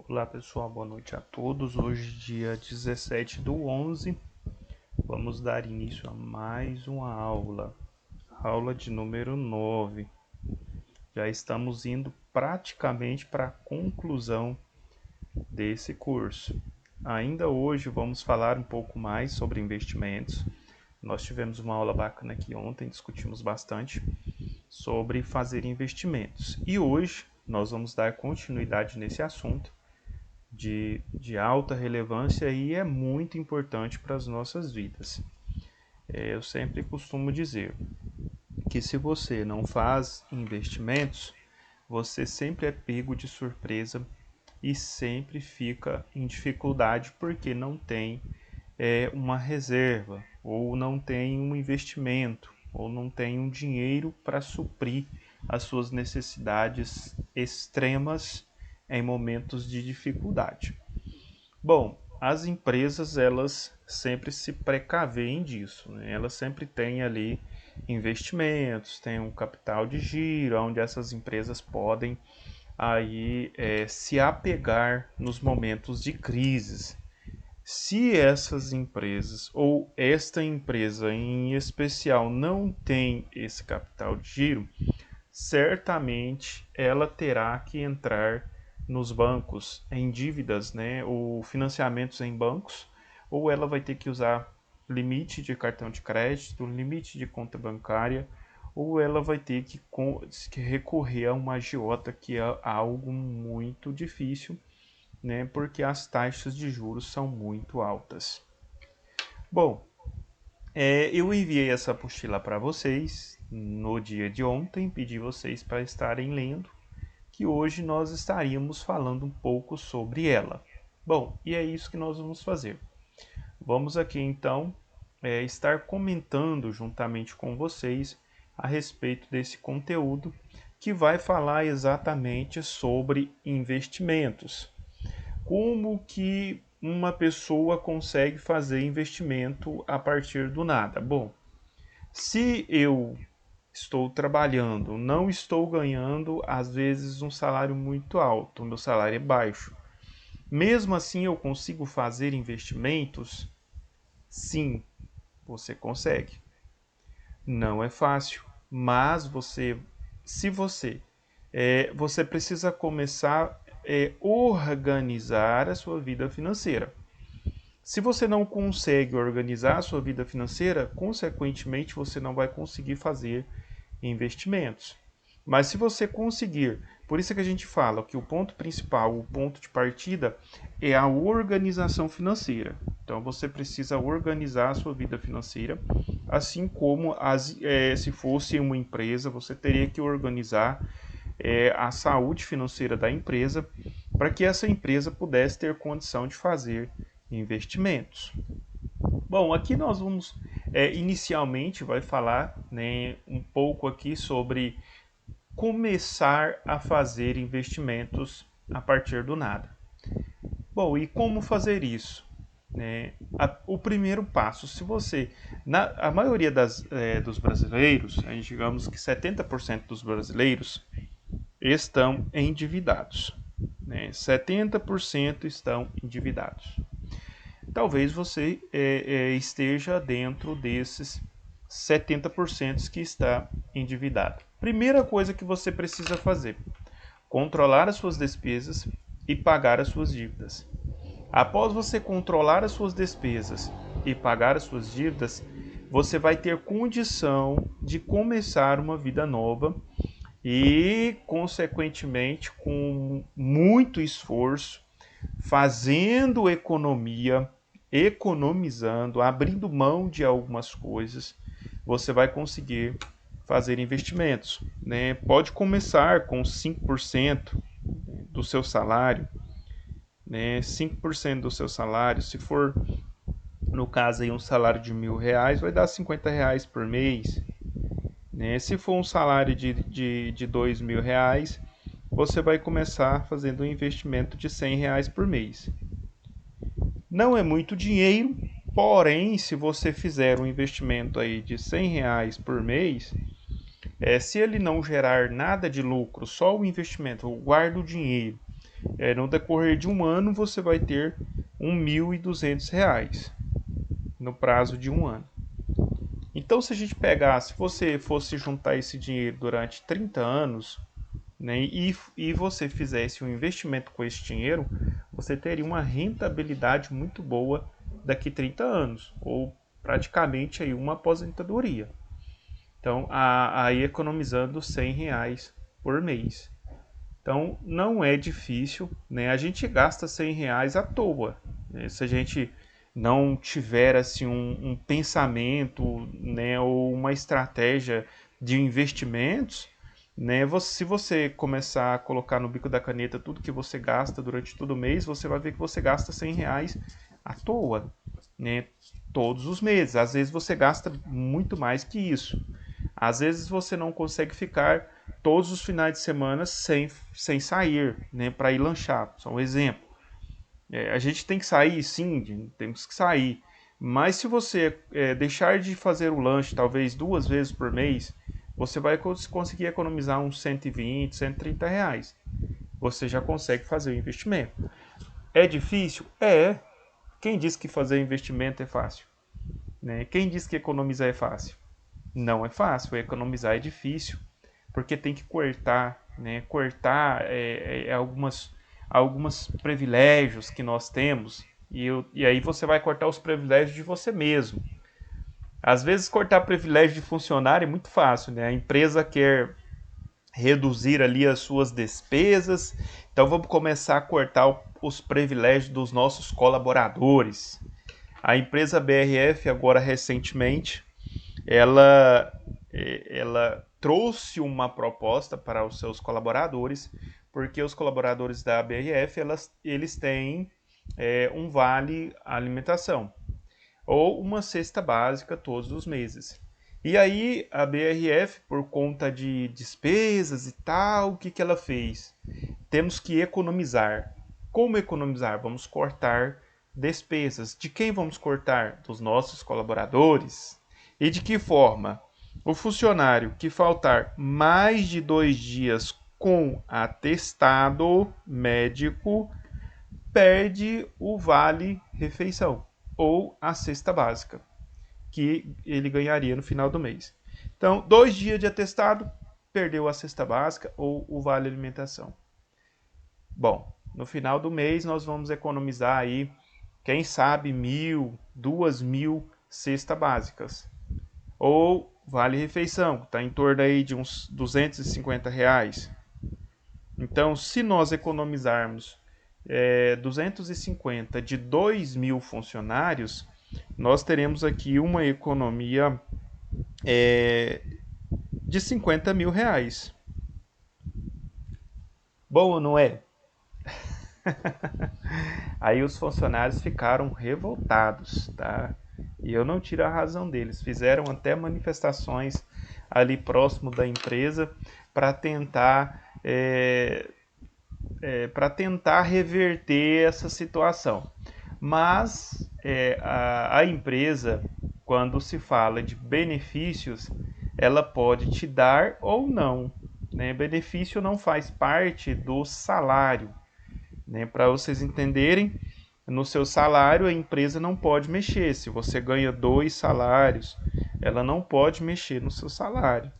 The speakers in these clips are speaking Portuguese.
Olá pessoal, boa noite a todos. Hoje, dia 17/11, vamos dar início a mais uma aula de número 9. Já estamos indo praticamente para a conclusão desse curso. Ainda hoje vamos falar um pouco mais sobre investimentos. Nós tivemos uma aula bacana aqui ontem, discutimos bastante sobre fazer investimentos. E hoje nós vamos dar continuidade nesse assunto de alta relevância e é muito importante para as nossas vidas. Eu sempre costumo dizer que se você não faz investimentos, você sempre é pego de surpresa e sempre fica em dificuldade porque não tem uma reserva, ou não tem um investimento, ou não tem um dinheiro para suprir as suas necessidades extremas em momentos de dificuldade. Bom, as empresas elas sempre se precavem disso, né? Elas sempre têm ali investimentos, têm um capital de giro, onde essas empresas podem aí se apegar nos momentos de crises. Se essas empresas ou esta empresa em especial não tem esse capital de giro, certamente ela terá que entrar nos bancos em dívidas, né, ou financiamentos em bancos, ou ela vai ter que usar limite de cartão de crédito, limite de conta bancária, ou ela vai ter que recorrer a uma agiota, que é algo muito difícil, né, porque as taxas de juros são muito altas. Bom, eu enviei essa apostila para vocês no dia de ontem, pedi vocês para estarem lendo, que hoje nós estaríamos falando um pouco sobre ela. Bom, e é isso que nós vamos fazer. Vamos aqui então estar comentando juntamente com vocês a respeito desse conteúdo que vai falar exatamente sobre investimentos. Como que uma pessoa consegue fazer investimento a partir do nada? Bom, se eu estou trabalhando, não estou ganhando às vezes um salário muito alto, o meu salário é baixo. Mesmo assim eu consigo fazer investimentos? Sim, você consegue. Não é fácil, mas você precisa começar a organizar a sua vida financeira. Se você não consegue organizar a sua vida financeira, consequentemente você não vai conseguir fazer investimentos. Mas se você conseguir, por isso que a gente fala que o ponto principal, o ponto de partida é a organização financeira. Então você precisa organizar a sua vida financeira, assim como se fosse uma empresa, você teria que organizar a saúde financeira da empresa para que essa empresa pudesse ter condição de fazer investimentos. Bom, aqui nós vamos inicialmente vai falar, né, um pouco aqui sobre começar a fazer investimentos a partir do nada. Bom, e como fazer isso? O primeiro passo, se você, a maioria dos brasileiros, digamos que 70% dos brasileiros estão endividados. 70% estão endividados. Talvez você esteja dentro desses 70% que está endividado. Primeira coisa que você precisa fazer: controlar as suas despesas e pagar as suas dívidas. Após você controlar as suas despesas e pagar as suas dívidas, você vai ter condição de começar uma vida nova e, consequentemente, com muito esforço, fazendo economia, economizando, abrindo mão de algumas coisas, você vai conseguir fazer investimentos. Pode começar com 5% do seu salário, 5% do seu salário, se for, no caso, aí, um salário de R$ 1.000, vai dar R$ 50 por mês. Se for um salário de R$ 2.000, você vai começar fazendo um investimento de R$ 100 por mês. Não é muito dinheiro, porém, se você fizer um investimento aí de R$ 100 por mês, se ele não gerar nada de lucro, só o investimento, guarda o dinheiro, no decorrer de um ano você vai ter R$ 1.200 no prazo de um ano. Então, se a gente se você fosse juntar esse dinheiro durante 30 anos, né, e você fizesse um investimento com esse dinheiro, você teria uma rentabilidade muito boa daqui 30 anos, ou praticamente aí uma aposentadoria. Então, aí economizando R$ 100 por mês. Então, não é difícil, né? A gente gasta R$ 100 à toa, né? Se a gente não tiver assim um pensamento, né, ou uma estratégia de investimentos, né? Se você começar a colocar no bico da caneta tudo que você gasta durante todo o mês, você vai ver que você gasta R$ 100 à toa, né? Todos os meses. Às vezes você gasta muito mais que isso. Às vezes você não consegue ficar todos os finais de semana sem sair, né, para ir lanchar. Só um exemplo. A gente tem que sair, sim, temos que sair. Mas se você deixar de fazer o lanche talvez 2 vezes por mês, você vai conseguir economizar uns 120, R$ 130. Você já consegue fazer o investimento. É difícil? É. Quem disse que fazer investimento é fácil? Né? Quem disse que economizar é fácil? Não é fácil, economizar é difícil, porque tem que cortar, né? Cortar algumas privilégios que nós temos, e aí você vai cortar os privilégios de você mesmo. Às vezes cortar privilégio de funcionário é muito fácil, né? A empresa quer reduzir ali as suas despesas, então vamos começar a cortar os privilégios dos nossos colaboradores. A empresa BRF agora recentemente ela trouxe uma proposta para os seus colaboradores, porque os colaboradores da BRF eles têm um vale alimentação ou uma cesta básica todos os meses. E aí a BRF, por conta de despesas e tal, o que ela fez? Temos que economizar. Como economizar? Vamos cortar despesas. De quem vamos cortar? Dos nossos colaboradores. E de que forma? O funcionário que faltar mais de 2 dias com atestado médico perde o vale refeição ou a cesta básica que ele ganharia no final do mês. Então, 2 dias de atestado, perdeu a cesta básica ou o vale alimentação. Bom, no final do mês nós vamos economizar aí, quem sabe, 1.000, 2.000 cestas básicas. Ou vale refeição, que está em torno aí de uns R$ 250. Então, se nós economizarmos 250 de 2.000 funcionários, nós teremos aqui uma economia de R$ 50.000. Bom ou não é? Aí os funcionários ficaram revoltados, tá? E eu não tiro a razão deles. Fizeram até manifestações ali próximo da empresa para tentar reverter essa situação. Mas a empresa, quando se fala de benefícios, ela pode te dar ou não, né? Benefício não faz parte do salário, né? Para vocês entenderem, no seu salário a empresa não pode mexer. Se você ganha 2 salários, ela não pode mexer no seu salário,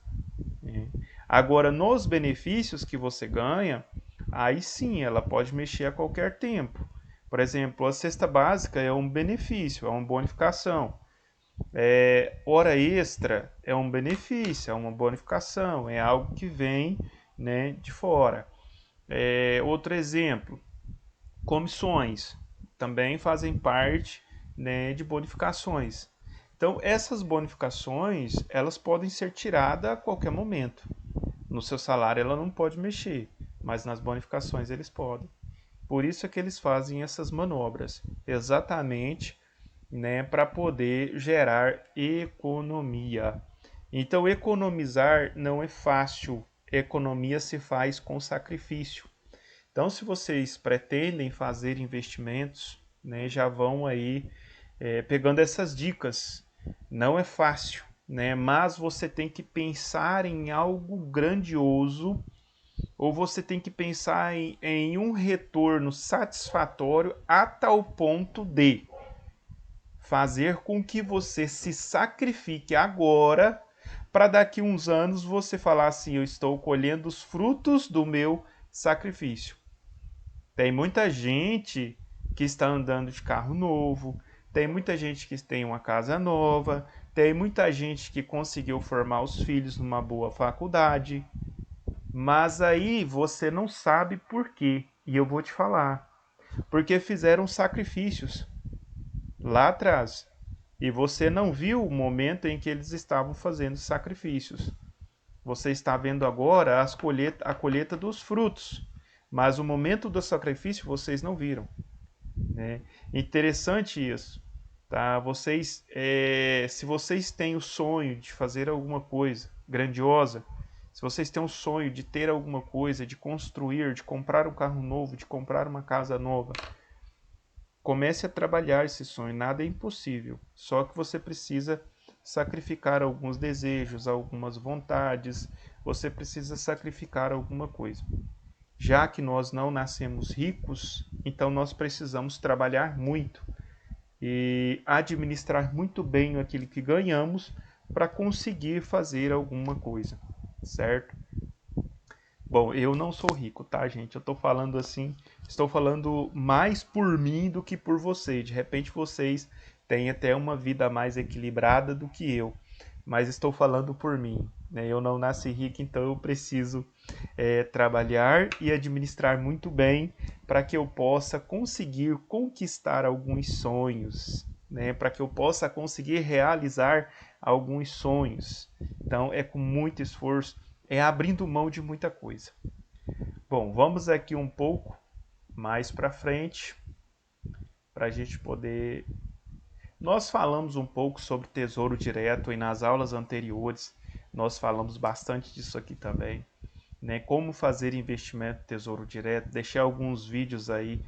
né? Agora, nos benefícios que você ganha, aí sim ela pode mexer a qualquer tempo. Por exemplo, a cesta básica é um benefício, é uma bonificação. Hora extra é um benefício, é uma bonificação, é algo que vem, né, de fora. Outro exemplo, comissões também fazem parte, né, de bonificações. Então, essas bonificações, elas podem ser tiradas a qualquer momento. No seu salário ela não pode mexer, mas nas bonificações eles podem. Por isso é que eles fazem essas manobras, exatamente, né, para poder gerar economia. Então, economizar não é fácil, economia se faz com sacrifício. Então, se vocês pretendem fazer investimentos, né, já vão aí pegando essas dicas. Não é fácil, né, mas você tem que pensar em algo grandioso, ou você tem que pensar em um retorno satisfatório a tal ponto de fazer com que você se sacrifique agora para daqui uns anos você falar assim, eu estou colhendo os frutos do meu sacrifício. Tem muita gente que está andando de carro novo, tem muita gente que tem uma casa nova, tem muita gente que conseguiu formar os filhos numa boa faculdade, mas aí você não sabe por quê. E eu vou te falar. Porque fizeram sacrifícios lá atrás. E você não viu o momento em que eles estavam fazendo sacrifícios. Você está vendo agora a colheita dos frutos. Mas o momento do sacrifício vocês não viram. Né? Interessante isso. Tá? Se vocês têm o sonho de fazer alguma coisa grandiosa, se vocês têm o sonho de ter alguma coisa, de construir, de comprar um carro novo, de comprar uma casa nova, comece a trabalhar esse sonho. Nada é impossível. Só que você precisa sacrificar alguns desejos, algumas vontades. Você precisa sacrificar alguma coisa. Já que nós não nascemos ricos, então nós precisamos trabalhar muito e administrar muito bem aquilo que ganhamos para conseguir fazer alguma coisa, certo? Bom, eu não sou rico, tá, gente? Eu tô falando assim, estou falando mais por mim do que por vocês. De repente vocês têm até uma vida mais equilibrada do que eu, mas estou falando por mim, né? Eu não nasci rico, então eu preciso trabalhar e administrar muito bem para que eu possa conseguir conquistar alguns sonhos, né? Para que eu possa conseguir realizar alguns sonhos. Então é com muito esforço, é abrindo mão de muita coisa. Bom, vamos aqui um pouco mais para frente para a gente poder. Nós falamos um pouco sobre tesouro direto e nas aulas anteriores nós falamos bastante disso aqui também. Né, como fazer investimento tesouro direto, deixei alguns vídeos aí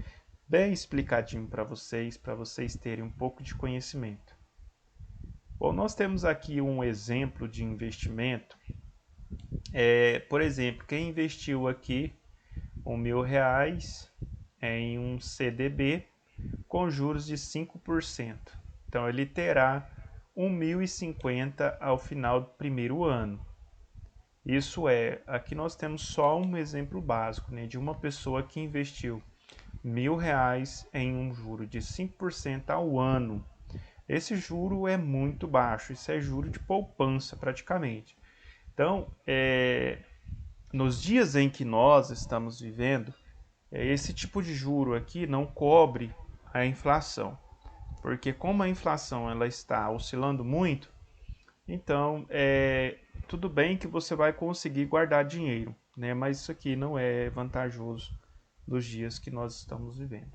bem explicadinho para vocês terem um pouco de conhecimento. Bom, nós temos aqui um exemplo de investimento. Por exemplo, quem investiu aqui R$ 1.000 em um CDB com juros de 5%. Então ele terá 1.050 ao final do primeiro ano. Isso aqui nós temos só um exemplo básico, né, de uma pessoa que investiu R$ 1.000 em um juro de 5% ao ano. Esse juro é muito baixo, isso é juro de poupança praticamente. Então, nos dias em que nós estamos vivendo, esse tipo de juro aqui não cobre a inflação, porque como a inflação ela está oscilando muito, então tudo bem que você vai conseguir guardar dinheiro, né? Mas isso aqui não é vantajoso dos dias que nós estamos vivendo.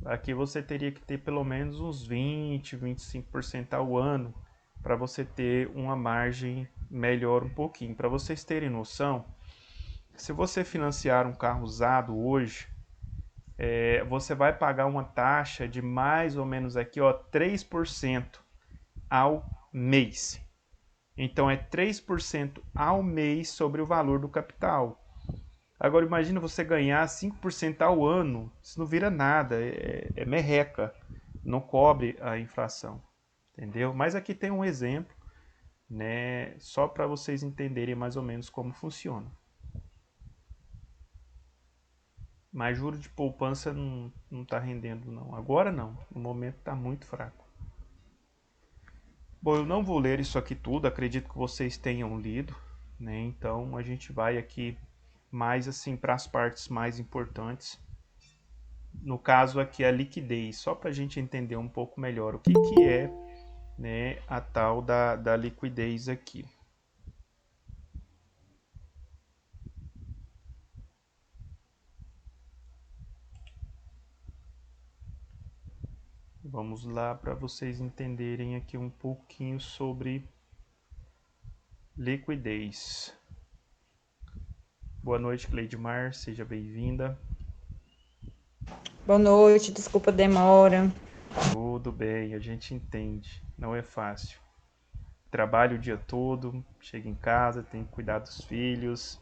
Aqui você teria que ter pelo menos uns 20, 25% ao ano para você ter uma margem melhor um pouquinho. Para vocês terem noção, se você financiar um carro usado hoje, você vai pagar uma taxa de mais ou menos aqui, ó, 3% ao mês. Então é 3% ao mês sobre o valor do capital. Agora imagina você ganhar 5% ao ano, isso não vira nada, é merreca, não cobre a inflação, entendeu? Mas aqui tem um exemplo, né, só para vocês entenderem mais ou menos como funciona. Mas juro de poupança não está rendendo não, agora não, no momento está muito fraco. Bom, eu não vou ler isso aqui tudo, acredito que vocês tenham lido, né? Então a gente vai aqui mais assim para as partes mais importantes. No caso aqui a liquidez, só para a gente entender um pouco melhor o que é, né, a tal da liquidez aqui. Vamos lá para vocês entenderem aqui um pouquinho sobre liquidez. Boa noite, Cleidmar, seja bem-vinda. Boa noite, desculpa a demora. Tudo bem, a gente entende, não é fácil. Trabalho o dia todo, chega em casa, tem que cuidar dos filhos,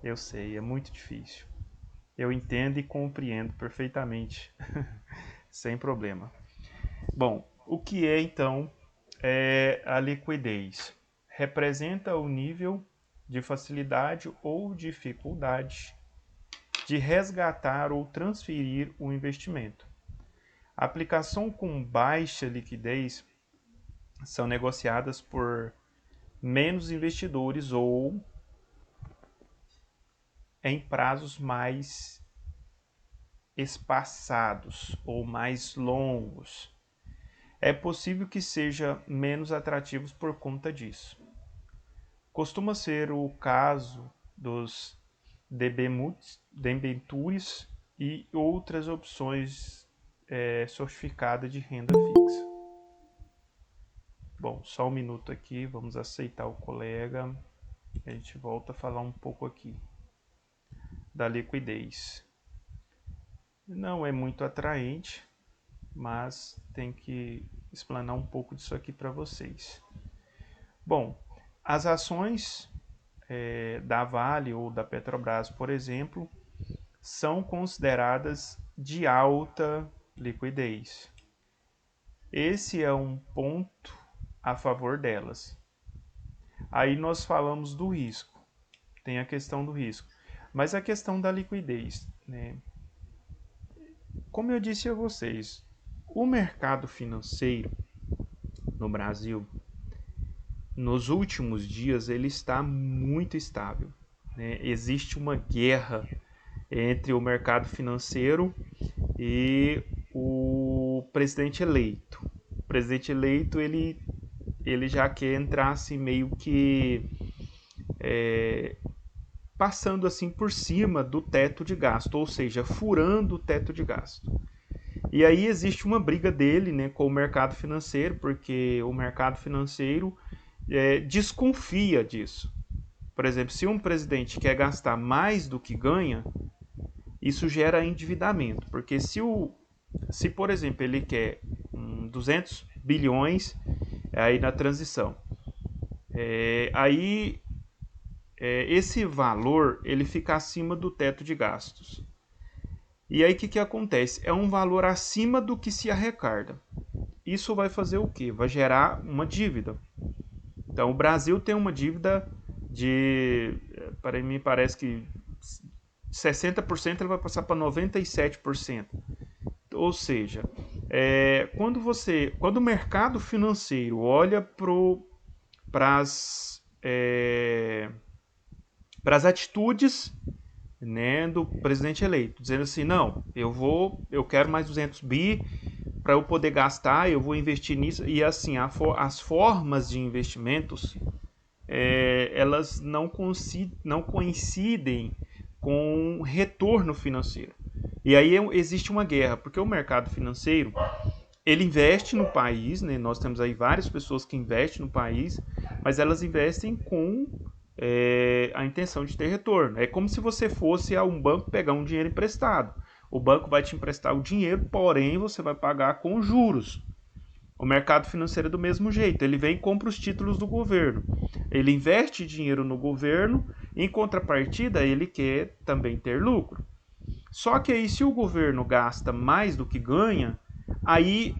Eu sei, é muito difícil. Eu entendo e compreendo perfeitamente, sem problema. Bom, o que é então a liquidez? Representa o nível de facilidade ou dificuldade de resgatar ou transferir o investimento. A aplicação com baixa liquidez são negociadas por menos investidores ou em prazos mais espaçados ou mais longos. É possível que seja menos atrativos por conta disso. Costuma ser o caso dos debentures e outras opções certificadas de renda fixa. Bom, só um minuto aqui, vamos aceitar o colega. A gente volta a falar um pouco aqui da liquidez. Não é muito atraente, mas tem que explanar um pouco disso aqui para vocês. Bom, as ações da Vale ou da Petrobras, por exemplo, são consideradas de alta liquidez. Esse é um ponto a favor delas. Aí nós falamos do risco, tem a questão do risco, mas a questão da liquidez, né? Como eu disse a vocês, o mercado financeiro no Brasil, nos últimos dias, ele está muito estável, né? Existe uma guerra entre o mercado financeiro e o presidente eleito. O presidente eleito, ele já quer entrar assim meio que passando assim por cima do teto de gasto, ou seja, furando o teto de gasto. E aí existe uma briga dele, né, com o mercado financeiro, porque o mercado financeiro desconfia disso. Por exemplo, se um presidente quer gastar mais do que ganha, isso gera endividamento, porque se por exemplo, ele quer 200 bilhões aí na transição, aí esse valor ele fica acima do teto de gastos. E aí o que acontece? É um valor acima do que se arrecada. Isso vai fazer o quê? Vai gerar uma dívida. Então o Brasil tem uma dívida para mim parece que 60% ele vai passar para 97%. Ou seja, quando o mercado financeiro olha para as atitudes, né, do presidente eleito, dizendo assim, não, eu quero mais 200 bi para eu poder gastar, eu vou investir nisso, e assim, as formas de investimentos, elas não coincidem com retorno financeiro. E aí existe uma guerra, porque o mercado financeiro, ele investe no país, né? Nós temos aí várias pessoas que investem no país, mas elas investem com a intenção de ter retorno. É como se você fosse a um banco pegar um dinheiro emprestado. O banco vai te emprestar o dinheiro, porém você vai pagar com juros. O mercado financeiro é do mesmo jeito. Ele vem e compra os títulos do governo. Ele investe dinheiro no governo, em contrapartida ele quer também ter lucro. Só que aí se o governo gasta mais do que ganha, aí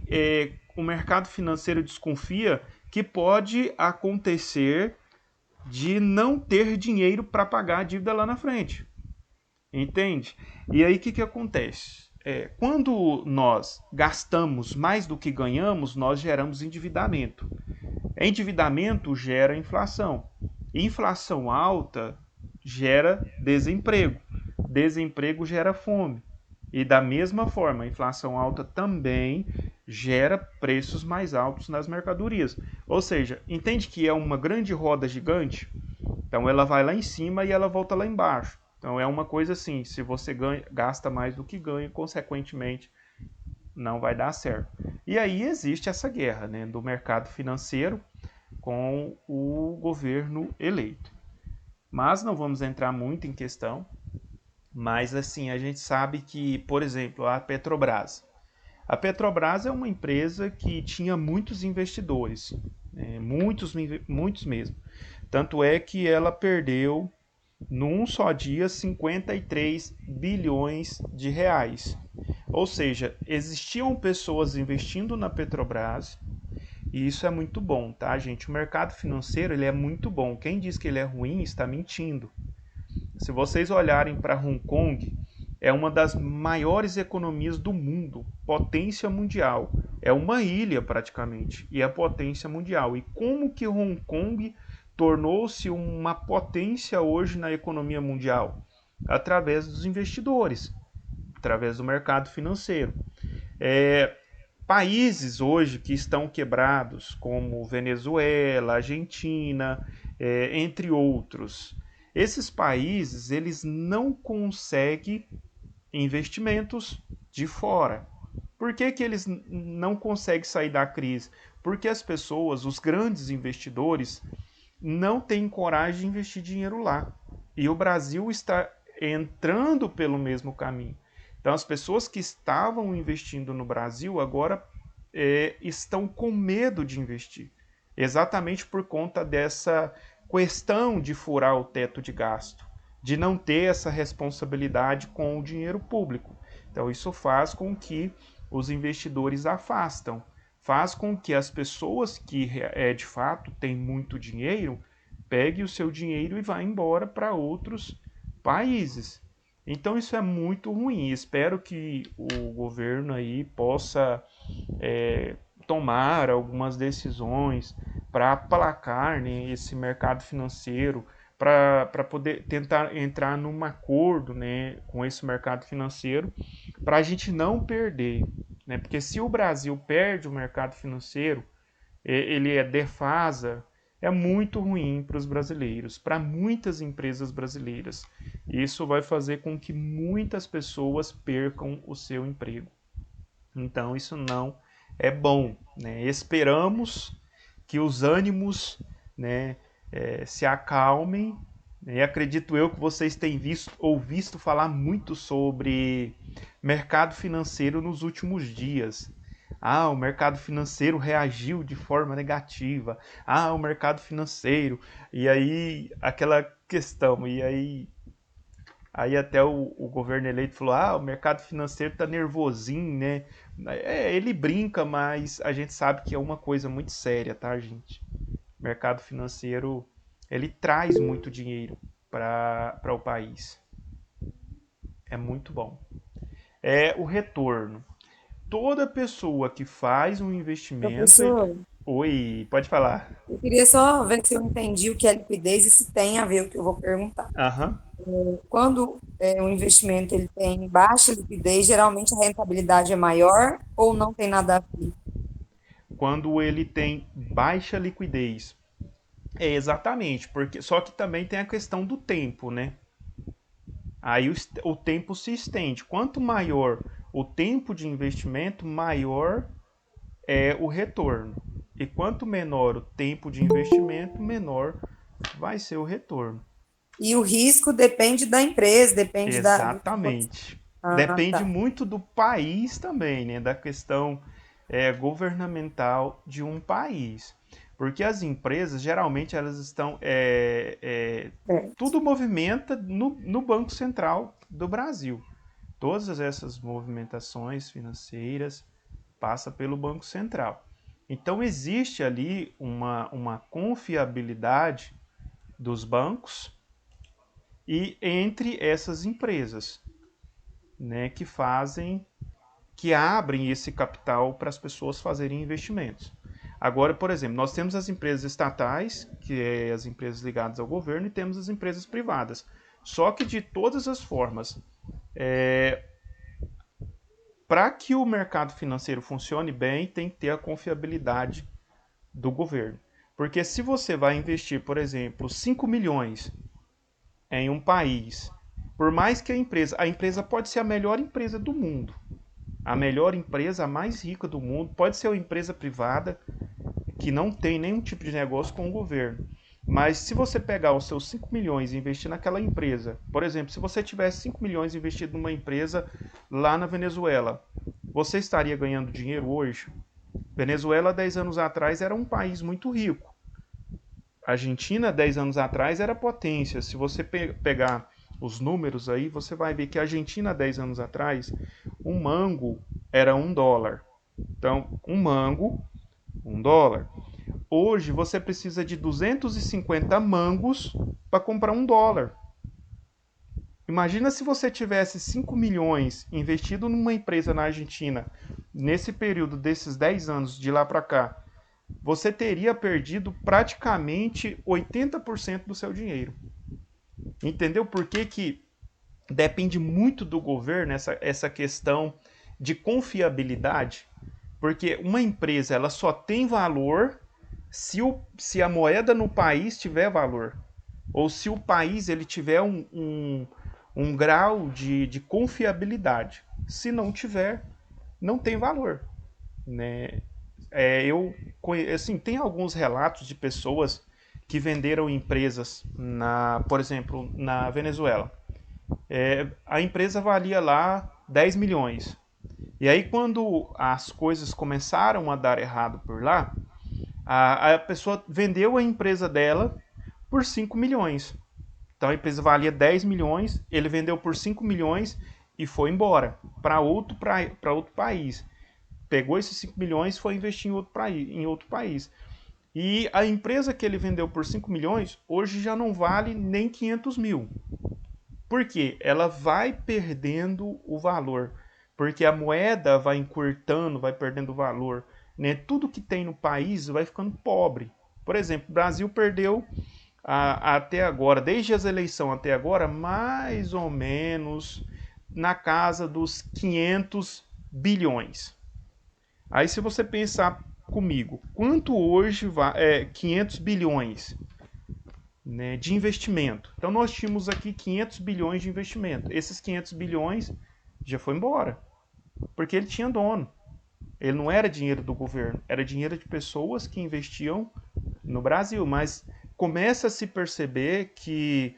o mercado financeiro desconfia que pode acontecer de não ter dinheiro para pagar a dívida lá na frente. Entende? E aí o que acontece? Quando nós gastamos mais do que ganhamos, nós geramos endividamento. Endividamento gera inflação. Inflação alta gera desemprego. Desemprego gera fome. E da mesma forma, a inflação alta também gera preços mais altos nas mercadorias. Ou seja, entende que é uma grande roda gigante? Então ela vai lá em cima e ela volta lá embaixo. Então é uma coisa assim, se você gasta mais do que ganha, consequentemente não vai dar certo. E aí existe essa guerra, né, do mercado financeiro com o governo eleito. Mas não vamos entrar muito em questão, mas assim, a gente sabe que, por exemplo, a Petrobras. A Petrobras é uma empresa que tinha muitos investidores, né, muitos mesmo. Tanto é que ela perdeu num só dia 53 bilhões de reais. Ou seja, existiam pessoas investindo na Petrobras e isso é muito bom, tá, gente? O mercado financeiro ele é muito bom. Quem diz que ele é ruim está mentindo. Se vocês olharem para Hong Kong, é uma das maiores economias do mundo, potência mundial. É uma ilha praticamente e é potência mundial. E como que Hong Kong tornou-se uma potência hoje na economia mundial? Através dos investidores, através do mercado financeiro. Países hoje que estão quebrados, como Venezuela, Argentina, entre outros, esses países eles não conseguem investimentos de fora. Por que, que eles não conseguem sair da crise? Porque as pessoas, os grandes investidores, não têm coragem de investir dinheiro lá. E o Brasil está entrando pelo mesmo caminho. Então, as pessoas que estavam investindo no Brasil agora estão com medo de investir, exatamente por conta dessa questão de furar o teto de gasto, de não ter essa responsabilidade com o dinheiro público. Então, isso faz com que os investidores afastam, faz com que as pessoas que de fato têm muito dinheiro peguem o seu dinheiro e vá embora para outros países. Então isso é muito ruim. Espero que o governo aí possa tomar algumas decisões para aplacar, né, esse mercado financeiro, para poder tentar entrar num acordo, né, com esse mercado financeiro, para a gente não perder. Né, porque se o Brasil perde o mercado financeiro, ele defasa, é muito ruim para os brasileiros, para muitas empresas brasileiras. Isso vai fazer com que muitas pessoas percam o seu emprego. Então isso não é bom. Né? Esperamos que os ânimos, né, se acalmem. E acredito eu que vocês têm visto falar muito sobre mercado financeiro nos últimos dias. Ah, o mercado financeiro reagiu de forma negativa. Ah, o mercado financeiro. E aí, aquela questão. E aí até o governo eleito falou: ah, o mercado financeiro tá nervosinho, né? Ele brinca, mas a gente sabe que é uma coisa muito séria, tá, gente? O mercado financeiro, ele traz muito dinheiro para o país. É muito bom. É o retorno. Toda pessoa que faz um investimento. Professor, Oi, pode falar. eu queria só ver se eu entendi o que é liquidez e se tem a ver o que eu vou perguntar. Aham. Quando o investimento ele tem baixa liquidez, geralmente a rentabilidade é maior ou não tem nada a ver? Quando ele tem baixa liquidez. É exatamente, porque só que também tem a questão do tempo, né? Aí o tempo se estende. Quanto maior o tempo de investimento, maior é o retorno. E quanto menor o tempo de investimento, menor vai ser o retorno. E o risco depende da empresa, depende da. Exatamente. Ah, Depende tá. muito do país também, né? Da questão governamental de um país. Porque as empresas, geralmente, elas estão. É. Tudo movimenta no Banco Central do Brasil. Todas essas movimentações financeiras passam pelo Banco Central. Então, existe ali uma confiabilidade dos bancos e entre essas empresas, né, que abrem esse capital para as pessoas fazerem investimentos. Agora, por exemplo, nós temos as empresas estatais, que é as empresas ligadas ao governo, e temos as empresas privadas. Só que de todas as formas, para que o mercado financeiro funcione bem, tem que ter a confiabilidade do governo. Porque se você vai investir, por exemplo, 5 milhões em um país, por mais que a empresa pode ser a melhor empresa do mundo, a melhor empresa, a mais rica do mundo, pode ser uma empresa privada que não tem nenhum tipo de negócio com o governo. Mas se você pegar os seus 5 milhões e investir naquela empresa, por exemplo, se você tivesse 5 milhões investido numa empresa lá na Venezuela, você estaria ganhando dinheiro hoje? Venezuela, 10 anos atrás, era um país muito rico. A Argentina, 10 anos atrás, era potência. Se você pegar os números aí, você vai ver que a Argentina, 10 anos atrás, um mango era $1. Então, um mango, $1. Hoje, você precisa de 250 mangos para comprar $1. Imagina se você tivesse 5 milhões investido numa empresa na Argentina, nesse período desses 10 anos de lá para cá, você teria perdido praticamente 80% do seu dinheiro. Entendeu por que que depende muito do governo essa questão de confiabilidade? Porque uma empresa ela só tem valor se a moeda no país tiver valor. Ou se o país ele tiver um grau de confiabilidade. Se não tiver, não tem valor. Né? Assim, tem alguns relatos de pessoas que venderam empresas, por exemplo, na Venezuela. A empresa valia lá 10 milhões. E aí, quando as coisas começaram a dar errado por lá, a pessoa vendeu a empresa dela por 5 milhões. Então a empresa valia 10 milhões, ele vendeu por 5 milhões e foi embora para outro país. Pegou esses 5 milhões e foi investir em outro país. E a empresa que ele vendeu por 5 milhões, hoje já não vale nem 500 mil. Por quê? Ela vai perdendo o valor. Porque a moeda vai encurtando, vai perdendo valor. Né? Tudo que tem no país vai ficando pobre. Por exemplo, o Brasil perdeu até agora, desde as eleições até agora, mais ou menos na casa dos 500 bilhões. Aí se você pensar comigo, quanto hoje 500 bilhões, né, de investimento? Então nós tínhamos aqui 500 bilhões de investimento. Esses 500 bilhões já foi embora, porque ele tinha dono. Ele não era dinheiro do governo, era dinheiro de pessoas que investiam no Brasil, mas começa a se perceber que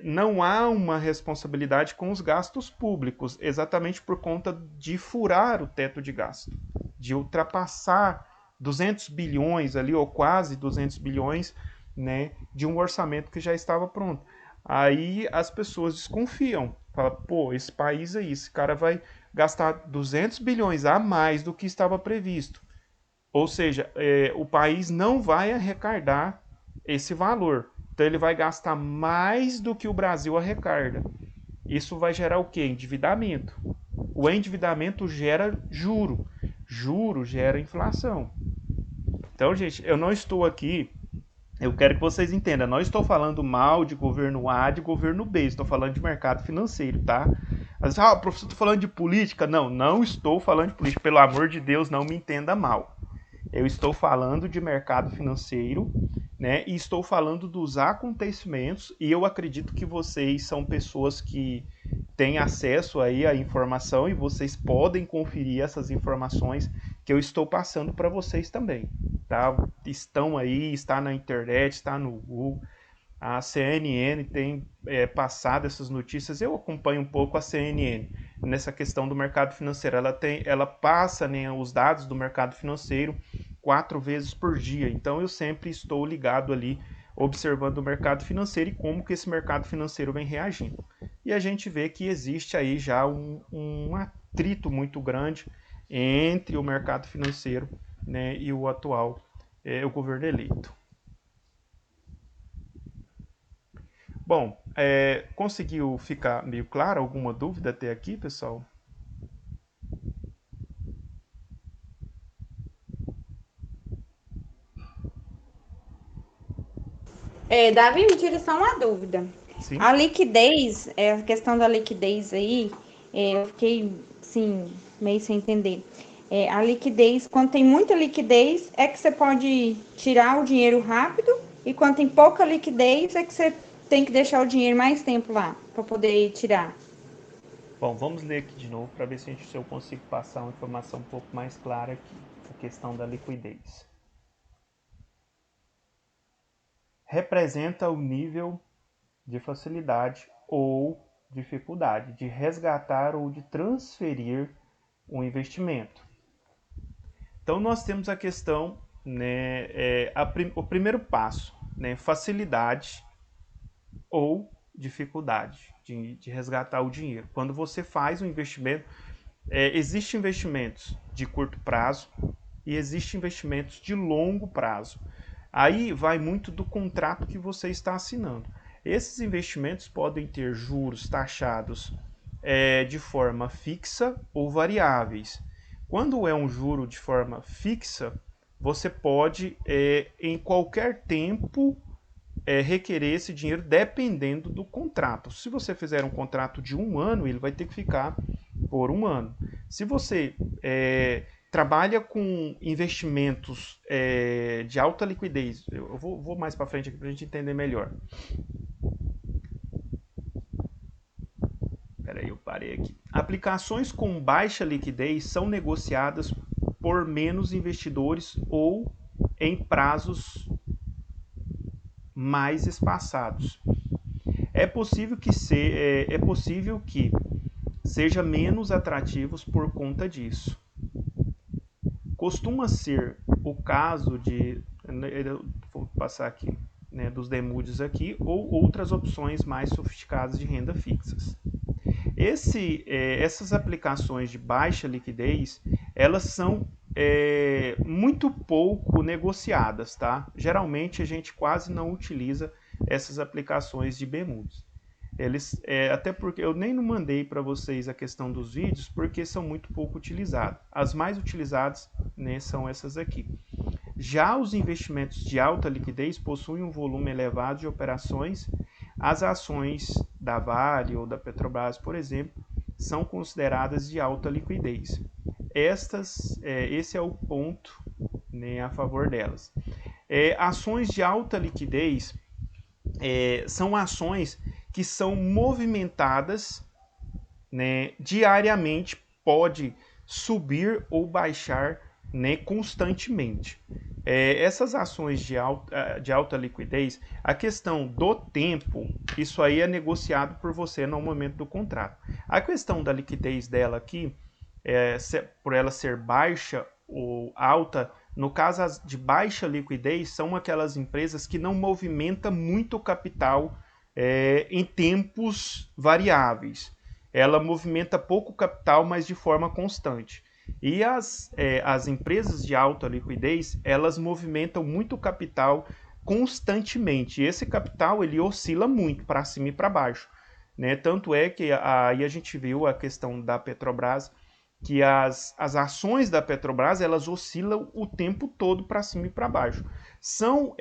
não há uma responsabilidade com os gastos públicos, exatamente por conta de furar o teto de gasto, de ultrapassar 200 bilhões ali, ou quase 200 bilhões, né, de um orçamento que já estava pronto. Aí as pessoas desconfiam, falam, pô, esse país aí, esse cara vai gastar 200 bilhões a mais do que estava previsto. Ou seja, o país não vai arrecadar esse valor. Então ele vai gastar mais do que o Brasil arrecada. Isso vai gerar o quê? Endividamento. O endividamento gera juro. Juro gera inflação. Então, gente, eu não estou aqui. Eu quero que vocês entendam. Eu não estou falando mal de governo A, de governo B. Estou falando de mercado financeiro, tá? Mas, professor, estou falando de política? Não, não estou falando de política. Pelo amor de Deus, não me entenda mal. Eu estou falando de mercado financeiro, né? E estou falando dos acontecimentos. E eu acredito que vocês são pessoas que têm acesso aí à informação e vocês podem conferir essas informações que eu estou passando para vocês também, tá? Estão aí, está na internet, está no Google. A CNN tem passado essas notícias. Eu acompanho um pouco a CNN nessa questão do mercado financeiro. Ela passa, né, os dados do mercado financeiro 4 vezes por dia. Então eu sempre estou ligado ali, observando o mercado financeiro e como que esse mercado financeiro vem reagindo. E a gente vê que existe aí já um atrito muito grande entre o mercado financeiro, né, e o atual o governo eleito. Bom, conseguiu ficar meio claro? Alguma dúvida até aqui, pessoal? Davi, me tira só uma dúvida. Sim? A liquidez, a questão da liquidez aí, eu fiquei, sim, meio sem entender. A liquidez, quando tem muita liquidez, é que você pode tirar o dinheiro rápido, e quando tem pouca liquidez, é que você tem que deixar o dinheiro mais tempo lá, para poder tirar. Bom, vamos ler aqui de novo para ver se eu consigo passar uma informação um pouco mais clara aqui. A questão da liquidez. Representa o nível de facilidade ou dificuldade de resgatar ou de transferir um investimento. Então nós temos a questão né, o primeiro passo, né, facilidade ou dificuldade de resgatar o dinheiro. Quando você faz um investimento, existem investimentos de curto prazo e existem investimentos de longo prazo. Aí vai muito do contrato que você está assinando. Esses investimentos podem ter juros taxados de forma fixa ou variáveis. Quando é um juro de forma fixa, você pode, em qualquer tempo, requerer esse dinheiro dependendo do contrato. Se você fizer um contrato de 1 ano, ele vai ter que ficar por 1 ano. Se você trabalha com investimentos de alta liquidez, eu vou mais para frente aqui para a gente entender melhor. Peraí, eu parei aqui. Aplicações com baixa liquidez são negociadas por menos investidores ou em prazos mais espaçados. É possível que seja menos atrativos por conta disso. Costuma ser o caso de, vou passar aqui, né, dos demúdios aqui, ou outras opções mais sofisticadas de renda fixas. Essas aplicações de baixa liquidez, elas são muito pouco negociadas, tá? Geralmente a gente quase não utiliza essas aplicações de Bermudas. Até porque eu nem não mandei para vocês a questão dos vídeos, porque são muito pouco utilizadas. As mais utilizadas, né, são essas aqui. Já os investimentos de alta liquidez possuem um volume elevado de operações. As ações da Vale ou da Petrobras, por exemplo, são consideradas de alta liquidez. Esse é o ponto, né, a favor delas. Ações de alta liquidez são ações que são movimentadas, né, diariamente, pode subir ou baixar, né, constantemente. Essas ações de alta liquidez, a questão do tempo, isso aí é negociado por você no momento do contrato. A questão da liquidez dela aqui, por ela ser baixa ou alta, no caso de baixa liquidez, são aquelas empresas que não movimentam muito capital em tempos variáveis. Ela movimenta pouco capital, mas de forma constante. E as empresas de alta liquidez, elas movimentam muito capital constantemente. E esse capital ele oscila muito para cima e para baixo, né? Tanto é que aí a gente viu a questão da Petrobras, que as ações da Petrobras elas oscilam o tempo todo para cima e para baixo. São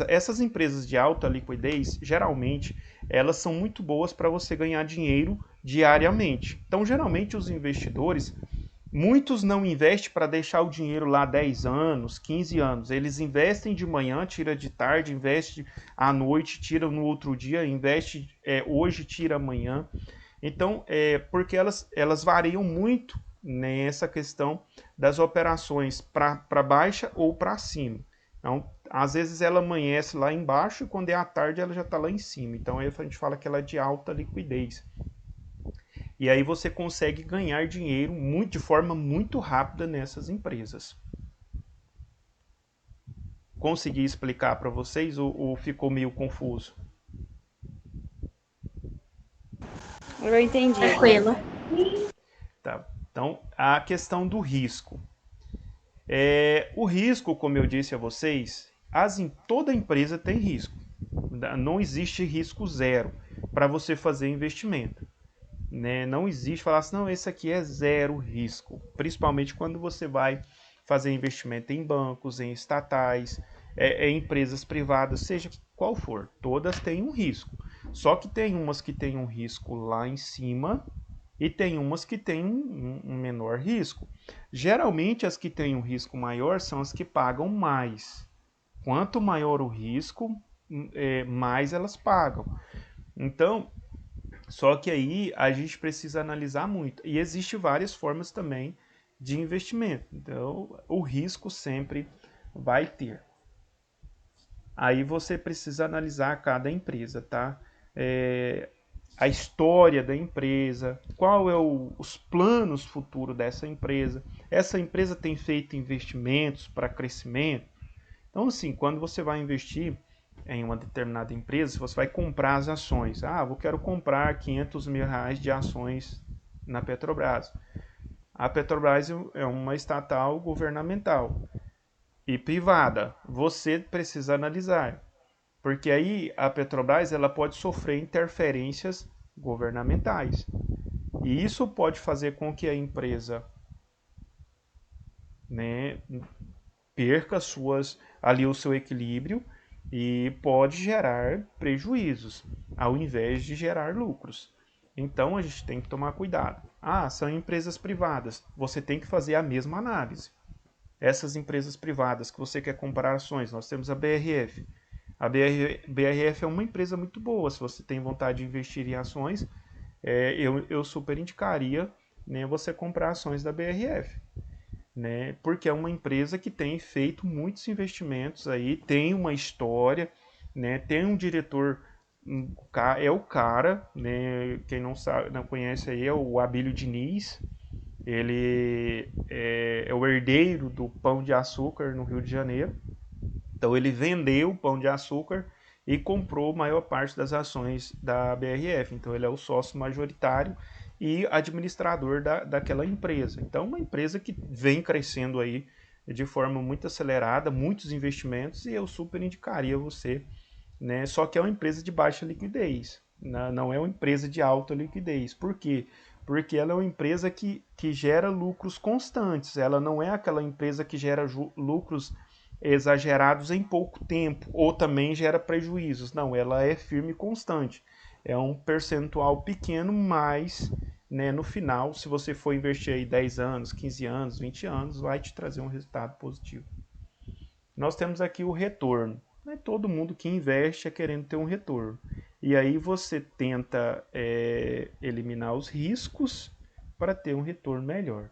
essas empresas de alta liquidez, geralmente, elas são muito boas para você ganhar dinheiro diariamente. Então, geralmente, os investidores, muitos não investem para deixar o dinheiro lá 10 anos, 15 anos. Eles investem de manhã, tira de tarde, investe à noite, tira no outro dia, investe hoje, tira amanhã. Então, porque elas variam muito nessa questão das operações para baixa ou para cima. Então, às vezes ela amanhece lá embaixo e quando é à tarde ela já está lá em cima. Então, aí a gente fala que ela é de alta liquidez. E aí você consegue ganhar dinheiro de forma muito rápida nessas empresas. Consegui explicar para vocês ou ficou meio confuso? Eu entendi. Tranquilo. Tá. Então, a questão do risco. O risco, como eu disse a vocês, toda empresa tem risco. Não existe risco zero para você fazer investimento. Né? Não existe falar assim, não, esse aqui é zero risco. Principalmente quando você vai fazer investimento em bancos, em estatais, em empresas privadas, seja qual for. Todas têm um risco. Só que tem umas que têm um risco lá em cima e tem umas que têm um menor risco. Geralmente as que têm um risco maior são as que pagam mais. Quanto maior o risco, mais elas pagam. Então, só que aí a gente precisa analisar muito. E existem várias formas também de investimento. Então, o risco sempre vai ter. Aí você precisa analisar cada empresa, tá? a história da empresa, qual é os planos futuros dessa empresa. Essa empresa tem feito investimentos para crescimento. Então, assim, quando você vai investir em uma determinada empresa, você vai comprar as ações. Ah, eu quero comprar 500 mil reais de ações na Petrobras. A Petrobras é uma estatal governamental e privada. Você precisa analisar, porque aí a Petrobras ela pode sofrer interferências governamentais. E isso pode fazer com que a empresa, né, perca ali o seu equilíbrio e pode gerar prejuízos, ao invés de gerar lucros. Então a gente tem que tomar cuidado. Ah, são empresas privadas. Você tem que fazer a mesma análise. Essas empresas privadas que você quer comprar ações, nós temos a BRF. A BRF é uma empresa muito boa. Se você tem vontade de investir em ações, eu super indicaria, né, você comprar ações da BRF. Né, porque é uma empresa que tem feito muitos investimentos aí, tem uma história, né, tem um diretor, é o cara, né, quem não sabe, não conhece aí é o Abílio Diniz. Ele é o herdeiro do Pão de Açúcar no Rio de Janeiro. Então ele vendeu o Pão de Açúcar e comprou a maior parte das ações da BRF. Então ele é o sócio majoritário e administrador daquela empresa. Então uma empresa que vem crescendo aí de forma muito acelerada, muitos investimentos, e eu super indicaria você, né? Só que é uma empresa de baixa liquidez, não é uma empresa de alta liquidez. Por quê? Porque ela é uma empresa que gera lucros constantes, ela não é aquela empresa que gera lucros exagerados em pouco tempo, ou também gera prejuízos. Não, ela é firme e constante. É um percentual pequeno, mas, né, no final, se você for investir aí 10 anos, 15 anos, 20 anos, vai te trazer um resultado positivo. Nós temos aqui o retorno. Não é todo mundo que investe é querendo ter um retorno. E aí você tenta eliminar os riscos para ter um retorno melhor.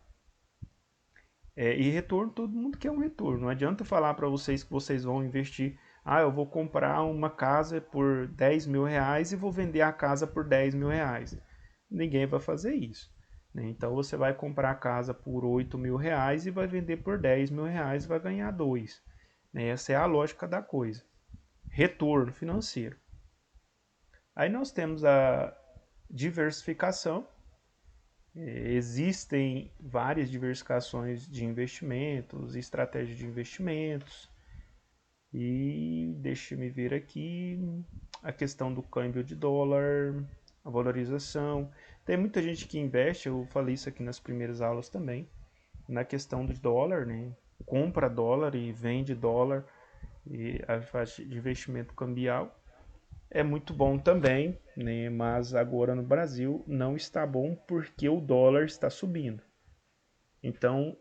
E retorno, todo mundo quer um retorno. Não adianta falar para vocês que vocês vão investir. Ah, eu vou comprar uma casa por 10 mil reais e vou vender a casa por 10 mil reais. Ninguém vai fazer isso. Né? Então você vai comprar a casa por 8 mil reais e vai vender por 10 mil reais e vai ganhar 2. Essa é a lógica da coisa. Retorno financeiro. Aí nós temos a diversificação. Existem várias diversificações de investimentos, estratégias de investimentos. E deixe-me ver aqui a questão do câmbio de dólar, a valorização. Tem muita gente que investe, eu falei isso aqui nas primeiras aulas também, na questão do dólar, né? Compra dólar e vende dólar, e a faixa de investimento cambial. É muito bom também, né? Mas agora no Brasil não está bom porque o dólar está subindo. Então,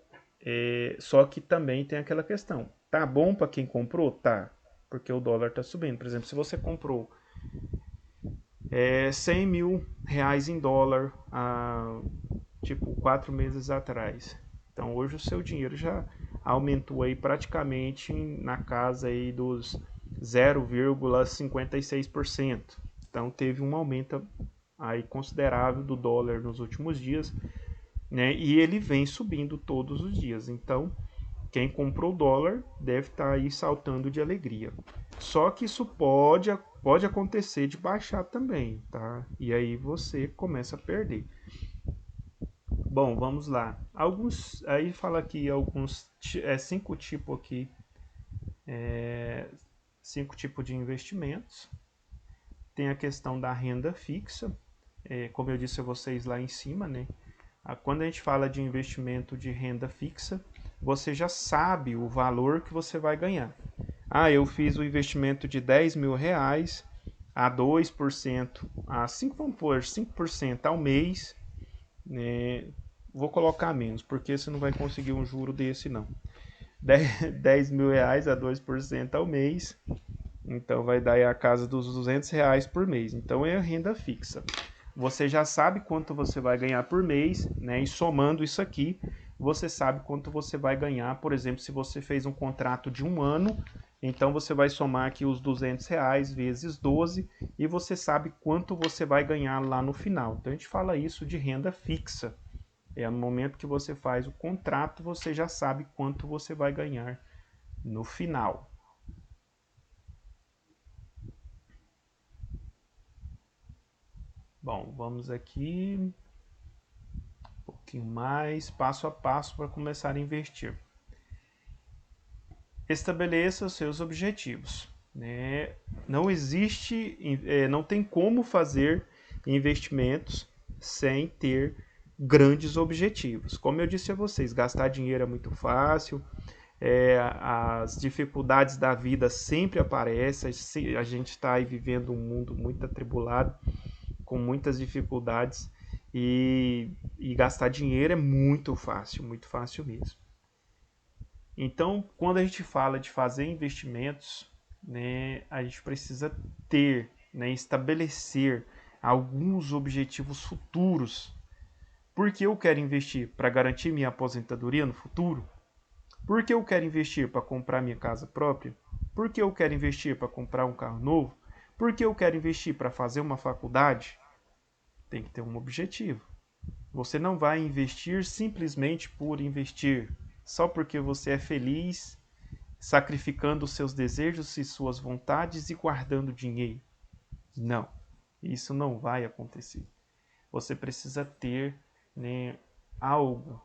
só que também tem aquela questão. Tá bom para quem comprou? Tá, porque o dólar está subindo. Por exemplo, se você comprou 100 mil reais em dólar há tipo 4 meses atrás. Então hoje o seu dinheiro já aumentou aí praticamente na casa aí dos 0,56%. Então teve um aumento aí considerável do dólar nos últimos dias, né? E ele vem subindo todos os dias. Então quem comprou dólar deve estar aí saltando de alegria. Só que isso pode acontecer de baixar também, tá? E aí você começa a perder. Bom, vamos lá. Aí fala aqui alguns 5 tipos aqui, 5 tipos de investimentos. Tem a questão da renda fixa, como eu disse a vocês lá em cima, né? Quando a gente fala de investimento de renda fixa, você já sabe o valor que você vai ganhar. Ah, eu fiz o investimento de 10 mil reais a 2%, a 5% ao mês, né? Vou colocar menos, porque você não vai conseguir um juro desse não. 10 mil reais a 2% ao mês, então vai dar a casa dos 200 reais por mês. Então é renda fixa. Você já sabe quanto você vai ganhar por mês, né? E somando isso aqui, você sabe quanto você vai ganhar. Por exemplo, se você fez um contrato de 1 ano, Então você vai somar aqui os R$ 200 vezes 12 e você sabe quanto você vai ganhar lá no final. Então a gente fala isso de renda fixa. É no momento que você faz o contrato, você já sabe quanto você vai ganhar no final. Bom, vamos aqui um pouquinho mais, passo a passo para começar a investir. Estabeleça os seus objetivos. Né? Não existe, não tem como fazer investimentos sem ter grandes objetivos. Como eu disse a vocês, gastar dinheiro é muito fácil, as dificuldades da vida sempre aparecem, a gente está aí vivendo um mundo muito atribulado, com muitas dificuldades, e gastar dinheiro é muito fácil mesmo. Então, quando a gente fala de fazer investimentos, né, a gente precisa ter, né, estabelecer alguns objetivos futuros. Por que eu quero investir? Para garantir minha aposentadoria no futuro? Por que eu quero investir? Para comprar minha casa própria? Por que eu quero investir? Para comprar um carro novo? Por que eu quero investir? Para fazer uma faculdade? Tem que ter um objetivo. Você não vai investir simplesmente por investir, só porque você é feliz, sacrificando os seus desejos e suas vontades e guardando dinheiro. Não, isso não vai acontecer. Você precisa ter, né, algo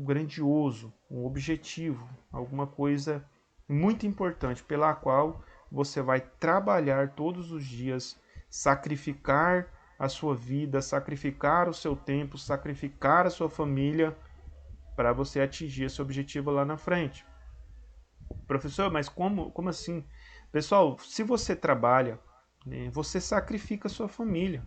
grandioso, um objetivo, alguma coisa muito importante pela qual você vai trabalhar todos os dias, sacrificar a sua vida, sacrificar o seu tempo, sacrificar a sua família para você atingir esse objetivo lá na frente. Professor, mas como assim? Pessoal, se você trabalha, né, você sacrifica a sua família.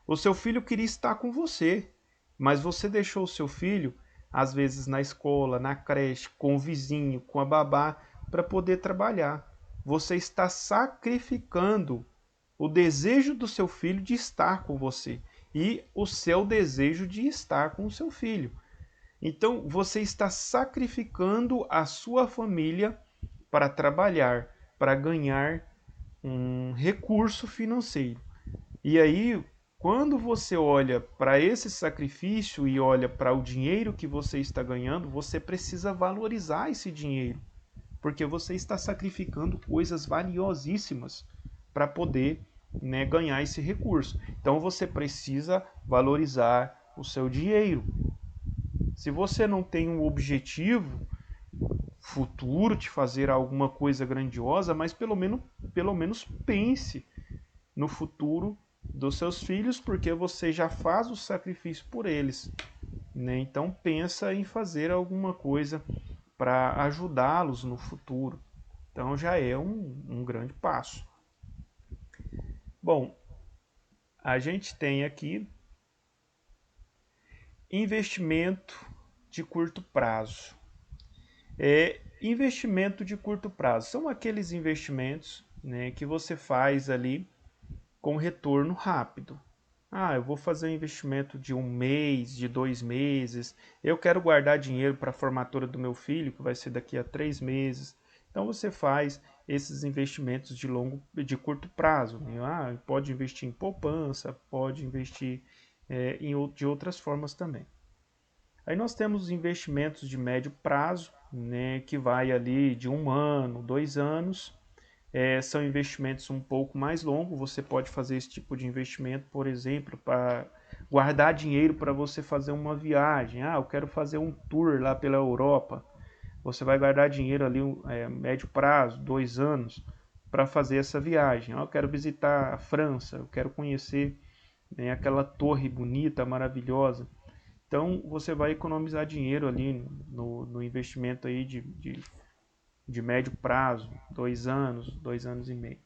O seu filho queria estar com você, mas você deixou o seu filho, às vezes na escola, na creche, com o vizinho, com a babá, para poder trabalhar. Você está sacrificando o desejo do seu filho de estar com você e o seu desejo de estar com o seu filho. Então, você está sacrificando a sua família para trabalhar, para ganhar um recurso financeiro. E aí, quando você olha para esse sacrifício e olha para o dinheiro que você está ganhando, você precisa valorizar esse dinheiro, porque você está sacrificando coisas valiosíssimas para poder, né, ganhar esse recurso. Então você precisa valorizar o seu dinheiro. Se você não tem um objetivo futuro de fazer alguma coisa grandiosa, mas pelo menos pense no futuro dos seus filhos, porque você já faz o sacrifício por eles, né? Então pensa em fazer alguma coisa para ajudá-los no futuro. Então já é um grande passo. Bom, a gente tem aqui investimento de curto prazo. Investimento de curto prazo são aqueles investimentos, né, que você faz ali com retorno rápido. Eu vou fazer um investimento de 1 mês, de 2 meses. Eu quero guardar dinheiro para a formatura do meu filho, que vai ser daqui a 3 meses. Então você faz esses investimentos de curto prazo. Né? Pode investir em poupança, pode investir de outras formas também. Aí nós temos os investimentos de médio prazo, né, que vai ali de 1 ano, 2 anos. São investimentos um pouco mais longos. Você pode fazer esse tipo de investimento, por exemplo, para guardar dinheiro para você fazer uma viagem. Eu quero fazer um tour lá pela Europa. Você vai guardar dinheiro ali médio prazo, 2 anos, para fazer essa viagem. Eu quero visitar a França, eu quero conhecer, né, aquela torre bonita, maravilhosa. Então você vai economizar dinheiro ali no investimento aí de médio prazo, 2 anos, 2 anos e meio.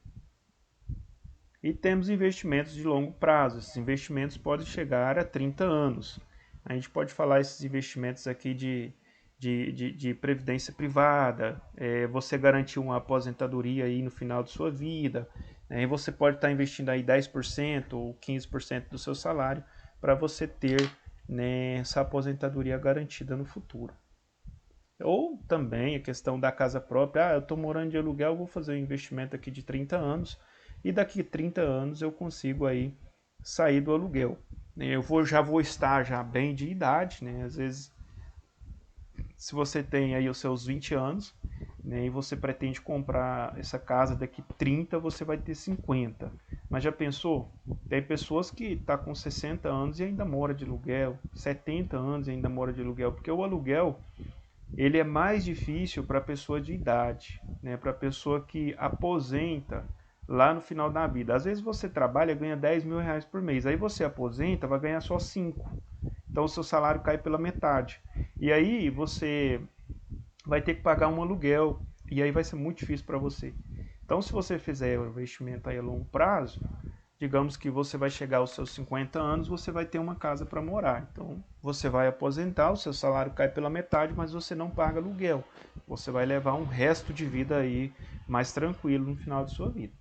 E temos investimentos de longo prazo. Esses investimentos podem chegar a 30 anos. A gente pode falar esses investimentos aqui de previdência privada, você garantir uma aposentadoria aí no final de sua vida, né? E você pode estar investindo aí 10% ou 15% do seu salário para você ter, né, essa aposentadoria garantida no futuro. Ou também a questão da casa própria, eu estou morando de aluguel, vou fazer um investimento aqui de 30 anos e daqui 30 anos eu consigo aí sair do aluguel. Já vou estar já bem de idade, né? Às vezes, se você tem aí os seus 20 anos, né, e você pretende comprar essa casa daqui 30, você vai ter 50. Mas já pensou? Tem pessoas que estão com 60 anos e ainda mora de aluguel, 70 anos e ainda mora de aluguel, porque o aluguel ele é mais difícil para a pessoa de idade, né? Para a pessoa que aposenta lá no final da vida. Às vezes você trabalha e ganha 10 mil reais por mês, aí você aposenta, vai ganhar só 5. Então o seu salário cai pela metade. E aí você vai ter que pagar um aluguel, e aí vai ser muito difícil para você. Então se você fizer um investimento aí a longo prazo, digamos que você vai chegar aos seus 50 anos, você vai ter uma casa para morar. Então, você vai aposentar, o seu salário cai pela metade, mas você não paga aluguel. Você vai levar um resto de vida aí mais tranquilo no final de sua vida.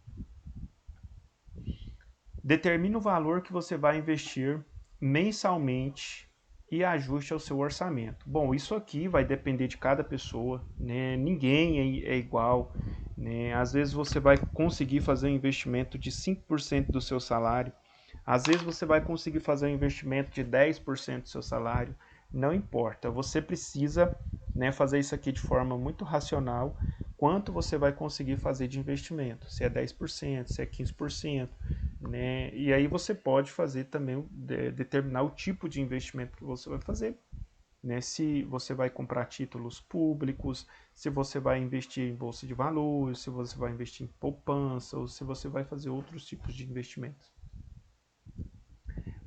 Determine o valor que você vai investir mensalmente e ajuste ao seu orçamento. Bom, isso aqui vai depender de cada pessoa, né? Ninguém é igual, né? Às vezes você vai conseguir fazer um investimento de 5% do seu salário, às vezes você vai conseguir fazer um investimento de 10% do seu salário, não importa, você precisa, né, fazer isso aqui de forma muito racional, quanto você vai conseguir fazer de investimento, se é 10%, se é 15%, né? E aí você pode fazer também, determinar o tipo de investimento que você vai fazer, né? Se você vai comprar títulos públicos, se você vai investir em bolsa de valores, se você vai investir em poupança, ou se você vai fazer outros tipos de investimentos.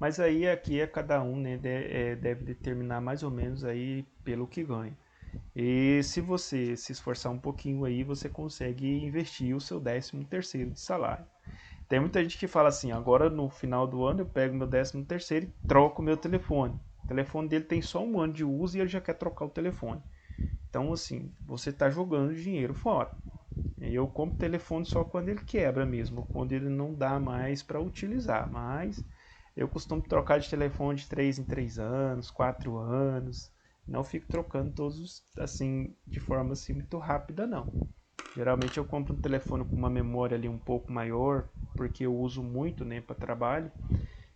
Mas aí aqui é cada um, né, deve determinar mais ou menos aí pelo que ganha. E se você se esforçar um pouquinho aí, você consegue investir o seu 13º de salário. Tem muita gente que fala assim, agora no final do ano eu pego meu 13º e troco meu telefone. O telefone dele tem só um ano de uso e ele já quer trocar o telefone. Então assim, você está jogando dinheiro fora. Eu compro telefone só quando ele quebra mesmo, quando ele não dá mais para utilizar. Mas eu costumo trocar de telefone de 3 em 3 anos, 4 anos. Não fico trocando todos assim de forma assim muito rápida não. Geralmente eu compro um telefone com uma memória ali um pouco maior, porque eu uso muito, né, para trabalho.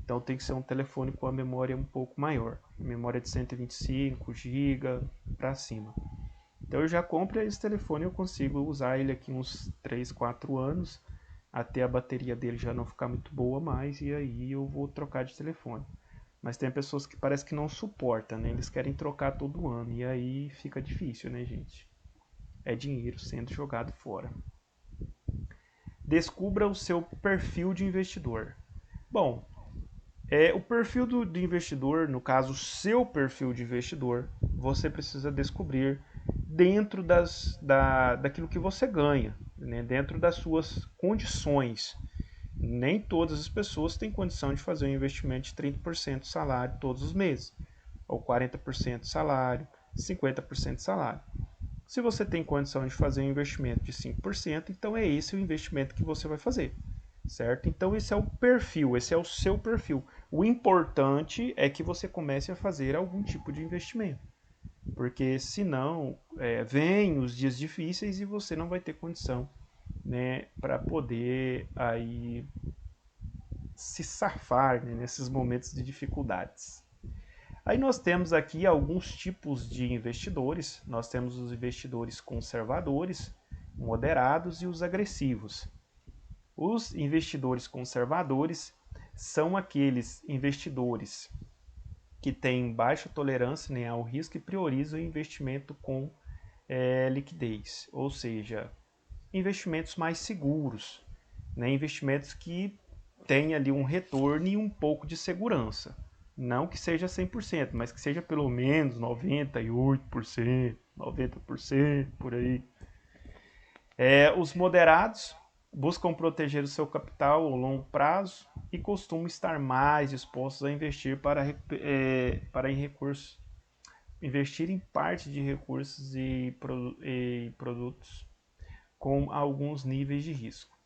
Então tem que ser um telefone com a memória um pouco maior, memória de 125 GB para cima. Então eu já compro esse telefone, eu consigo usar ele aqui uns 3, 4 anos, até a bateria dele já não ficar muito boa mais, e aí eu vou trocar de telefone. Mas tem pessoas que parece que não suportam, né? Eles querem trocar todo ano, e aí fica difícil, né, gente? É dinheiro sendo jogado fora. Descubra o seu perfil de investidor. Bom, o perfil do investidor, no caso, o seu perfil de investidor, você precisa descobrir dentro daquilo que você ganha, né? Dentro das suas condições. Nem todas as pessoas têm condição de fazer um investimento de 30% de salário todos os meses, ou 40% de salário, 50% de salário. Se você tem condição de fazer um investimento de 5%, então é esse o investimento que você vai fazer, certo? Então esse é o perfil, esse é o seu perfil. O importante é que você comece a fazer algum tipo de investimento, porque senão vem os dias difíceis e você não vai ter condição, né, para poder aí se safar, né, nesses momentos de dificuldades. Aí nós temos aqui alguns tipos de investidores. Nós temos os investidores conservadores, moderados e os agressivos. Os investidores conservadores são aqueles investidores que têm baixa tolerância, né, ao risco e priorizam o investimento com liquidez, ou seja, investimentos mais seguros, né, investimentos que têm ali um retorno e um pouco de segurança. Não que seja 100%, mas que seja pelo menos 98%, 90%, por aí. Os moderados buscam proteger o seu capital ao longo prazo e costumam estar mais dispostos a investir para em recursos, investir em parte de recursos e produtos com alguns níveis de risco.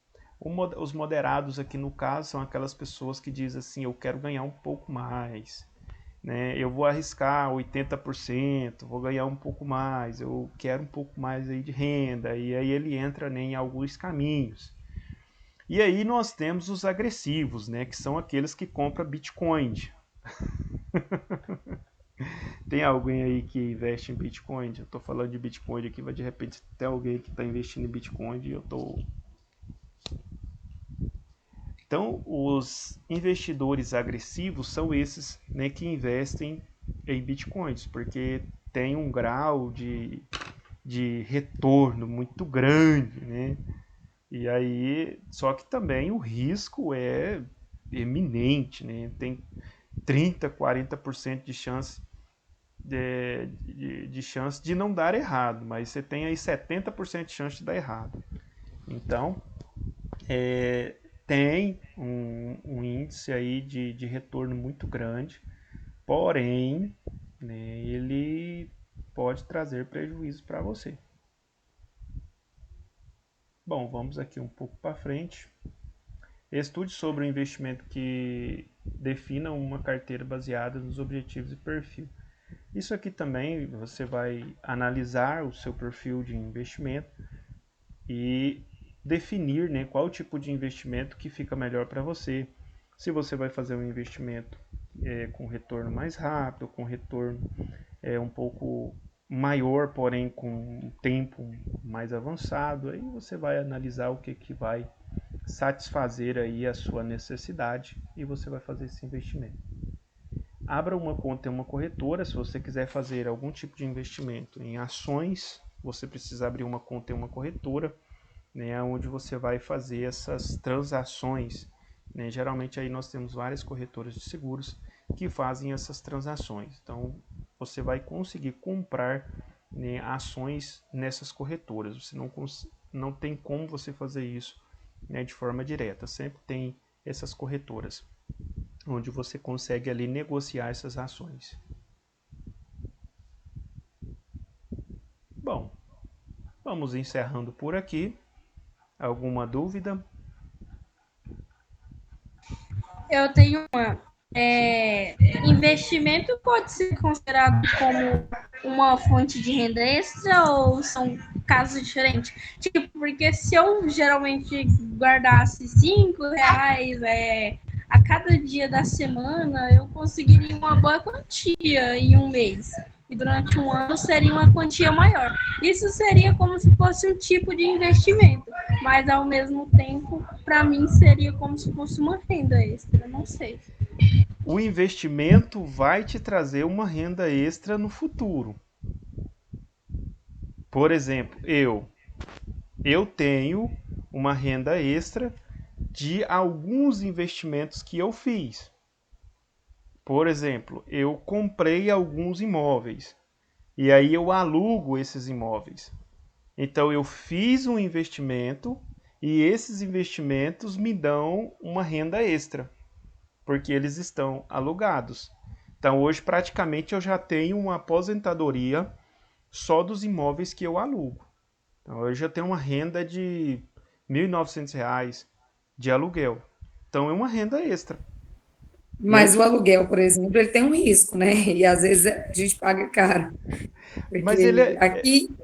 Os moderados aqui no caso são aquelas pessoas que dizem assim, eu quero ganhar um pouco mais, né? Eu vou arriscar 80%, vou ganhar um pouco mais, eu quero um pouco mais aí de renda, e aí ele entra, né, em alguns caminhos. E aí nós temos os agressivos, né, que são aqueles que compram Bitcoin. Tem alguém aí que investe em Bitcoin? Eu estou falando de Bitcoin aqui, mas de repente tem alguém que está investindo em Bitcoin e eu estou... Então, os investidores agressivos são esses, né, que investem em Bitcoins, porque tem um grau de retorno muito grande, né? E aí, só que também o risco é eminente, né? Tem 30, 40% de chance de chance de não dar errado, mas você tem aí 70% de chance de dar errado. Então, tem um índice aí de retorno muito grande, porém, né, ele pode trazer prejuízo para você. Bom, vamos aqui um pouco para frente. Estude sobre o investimento que defina uma carteira baseada nos objetivos e perfil. Isso aqui também você vai analisar o seu perfil de investimento e definir, né, qual tipo de investimento que fica melhor para você. Se você vai fazer um investimento com retorno mais rápido, com retorno um pouco maior, porém com um tempo mais avançado, aí você vai analisar o que vai satisfazer aí a sua necessidade e você vai fazer esse investimento. Abra uma conta em uma corretora. Se você quiser fazer algum tipo de investimento em ações, você precisa abrir uma conta em uma corretora, né, onde você vai fazer essas transações, né? Geralmente aí nós temos várias corretoras de seguros que fazem essas transações. Então você vai conseguir comprar, né, ações nessas corretoras. Você não tem como você fazer isso, né, de forma direta. Sempre tem essas corretoras onde você consegue ali negociar essas ações. Bom, vamos encerrando por aqui. Alguma dúvida? Eu tenho uma. Investimento pode ser considerado como uma fonte de renda extra ou são casos diferentes? Tipo, porque se eu geralmente guardasse R$ 5 a cada dia da semana, eu conseguiria uma boa quantia em um mês. E durante um ano seria uma quantia maior. Isso seria como se fosse um tipo de investimento, mas ao mesmo tempo, para mim, seria como se fosse uma renda extra. Não sei. O investimento vai te trazer uma renda extra no futuro. Por exemplo, eu tenho uma renda extra de alguns investimentos que eu fiz. Por exemplo, eu comprei alguns imóveis e aí eu alugo esses imóveis. Então eu fiz um investimento e esses investimentos me dão uma renda extra, porque eles estão alugados. Então hoje praticamente eu já tenho uma aposentadoria só dos imóveis que eu alugo. Então hoje eu tenho uma renda de R$ 1.900 de aluguel. Então é uma renda extra. Mas o aluguel, por exemplo, ele tem um risco, né? E às vezes a gente paga caro. Mas ele Porque aqui,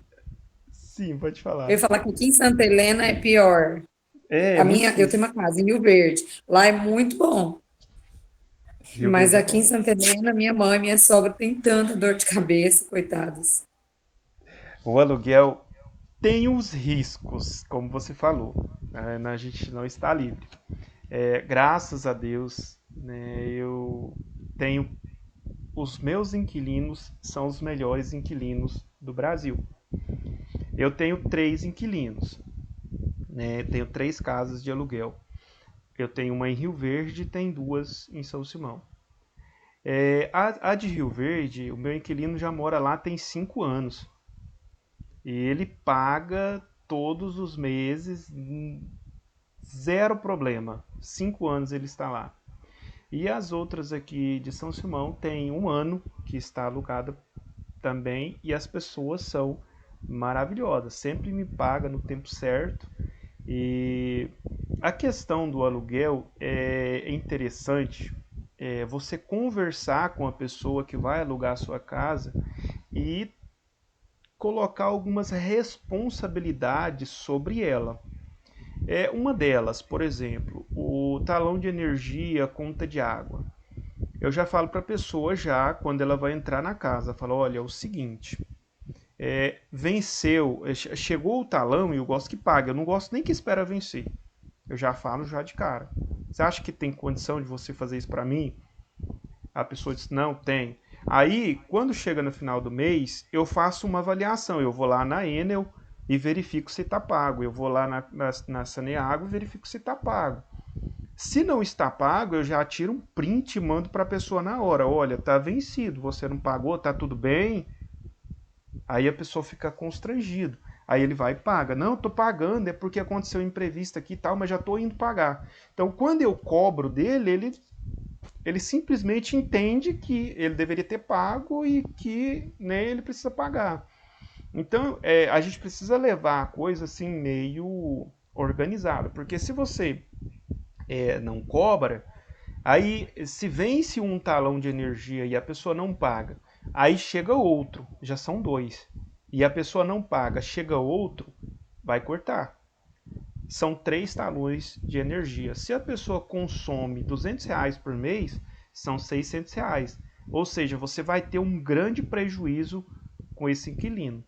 Sim, pode eu ia falar. falar que aqui em Santa Helena é pior. É muito Eu tenho difícil. uma casa em Rio Verde. Lá é muito bom. Rio Mas Verde é aqui em bom. Santa Helena, minha mãe e minha sogra têm tanta dor de cabeça, coitadas. O aluguel tem os riscos, como você falou. A gente não está livre. Graças a Deus, né, eu tenho os meus inquilinos são os melhores inquilinos do Brasil. Eu tenho 3 inquilinos, né? Tenho 3 casas de aluguel. Eu tenho uma em Rio Verde e tem 2 em São Simão. A de Rio Verde, o meu inquilino já mora lá tem 5 anos. E ele paga todos os meses, zero problema. 5 anos ele está lá. E as outras aqui de São Simão tem 1 ano que está alugada também e as pessoas são maravilhosas, sempre me paga no tempo certo. E a questão do aluguel é interessante você conversar com a pessoa que vai alugar a sua casa e colocar algumas responsabilidades sobre ela. Uma delas, por exemplo, o talão de energia, conta de água. Eu já falo para a pessoa já, quando ela vai entrar na casa, falo, olha, é o seguinte, venceu, chegou o talão e eu gosto que pague, eu não gosto nem que espera vencer. Eu já falo já de cara. Você acha que tem condição de você fazer isso para mim? A pessoa diz, não, tem. Aí, quando chega no final do mês, eu faço uma avaliação. Eu vou lá na Enel e verifico se está pago. Eu vou lá na Saneago e verifico se está pago. Se não está pago, eu já tiro um print e mando para a pessoa na hora. Olha, está vencido, você não pagou, está tudo bem? Aí a pessoa fica constrangido. Aí ele vai e paga. Não, estou pagando, é porque aconteceu um imprevisto aqui e tal, mas já estou indo pagar. Então, quando eu cobro dele, ele simplesmente entende que ele deveria ter pago e que, né, ele precisa pagar. Então, a gente precisa levar a coisa assim meio organizada, porque se você não cobra, aí se vence um talão de energia e a pessoa não paga, aí chega outro, já são dois, e a pessoa não paga, chega outro, vai cortar. São 3 talões de energia. Se a pessoa consome R$ 200 por mês, são R$ 600. Ou seja, você vai ter um grande prejuízo com esse inquilino.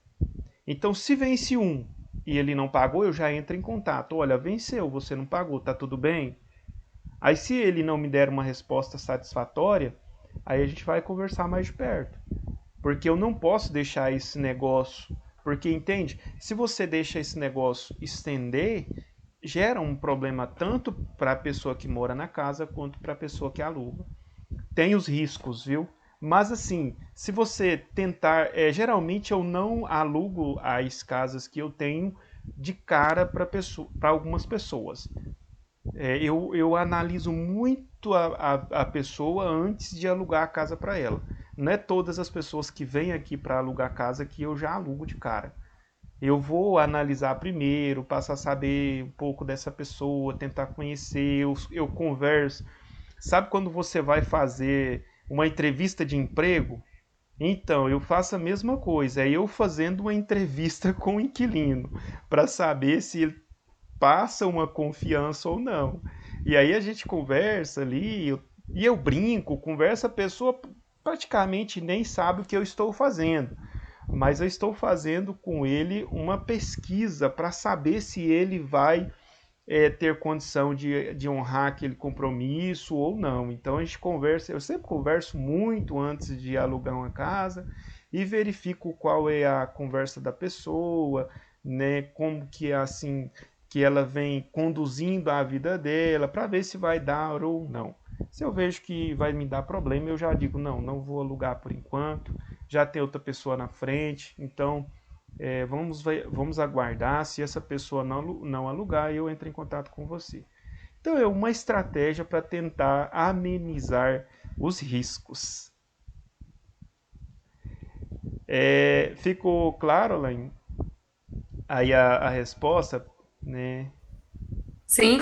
Então, se vence um e ele não pagou, eu já entro em contato. Olha, venceu, você não pagou, tá tudo bem? Aí, se ele não me der uma resposta satisfatória, aí a gente vai conversar mais de perto. Porque eu não posso deixar esse negócio... Porque, entende? Se você deixa esse negócio estender, gera um problema tanto para a pessoa que mora na casa quanto para a pessoa que aluga. Tem os riscos, viu? Mas assim, se você tentar... geralmente eu não alugo as casas que eu tenho de cara para algumas pessoas. Eu analiso muito a pessoa antes de alugar a casa para ela. Não é todas as pessoas que vêm aqui para alugar casa que eu já alugo de cara. Eu vou analisar primeiro, passar a saber um pouco dessa pessoa, tentar conhecer, eu converso. Sabe quando você vai fazer uma entrevista de emprego? Então, eu faço a mesma coisa. É eu fazendo uma entrevista com o inquilino, para saber se ele passa uma confiança ou não. E aí a gente conversa ali, e eu brinco, conversa, a pessoa praticamente nem sabe o que eu estou fazendo. Mas eu estou fazendo com ele uma pesquisa para saber se ele vai ter condição de honrar aquele compromisso ou não. Então a gente conversa, eu sempre converso muito antes de alugar uma casa e verifico qual é a conversa da pessoa, né, como que assim que ela vem conduzindo a vida dela, para ver se vai dar ou não. Se eu vejo que vai me dar problema, eu já digo, não vou alugar por enquanto, já tem outra pessoa na frente, então vamos aguardar, se essa pessoa não alugar, eu entro em contato com você. Então é uma estratégia para tentar amenizar os riscos. Ficou claro, Elaine? Aí a resposta, né? Sim.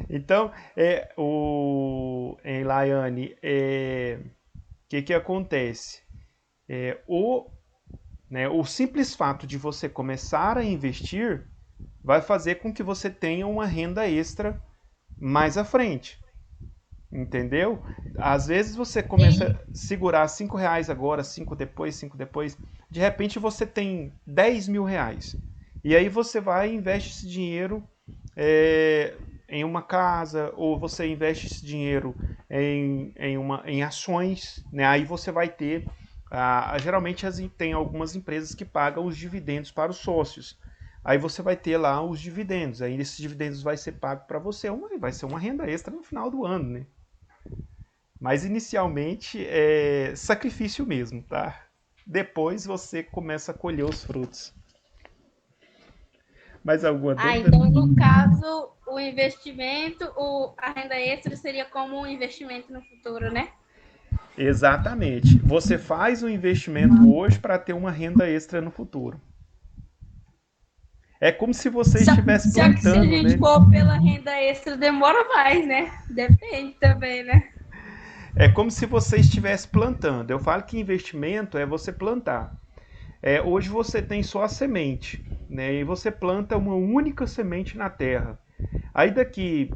Então, Laiane, que acontece? O simples fato de você começar a investir vai fazer com que você tenha uma renda extra mais à frente. Entendeu? Às vezes você começa a segurar R$ 5 agora, 5 depois, de repente você tem R$ 10.000. E aí você vai e investe esse dinheiro em uma casa, ou você investe esse dinheiro em ações, né? Aí você vai ter... geralmente tem algumas empresas que pagam os dividendos para os sócios. Aí você vai ter lá os dividendos. Aí esses dividendos vai ser pago para você, vai ser uma renda extra no final do ano, né? Mas inicialmente é sacrifício mesmo, tá? Depois você começa a colher os frutos. Mais alguma dúvida? Então no caso, o investimento, a renda extra seria como um investimento no futuro, né? Exatamente. Você faz um investimento hoje para ter uma renda extra no futuro. É como se você estivesse plantando, só que se a gente for pela renda extra, demora mais, né? Depende também, né? É como se você estivesse plantando. Eu falo que investimento é você plantar. Hoje você tem só a semente, né? E você planta uma única semente na terra. Aí daqui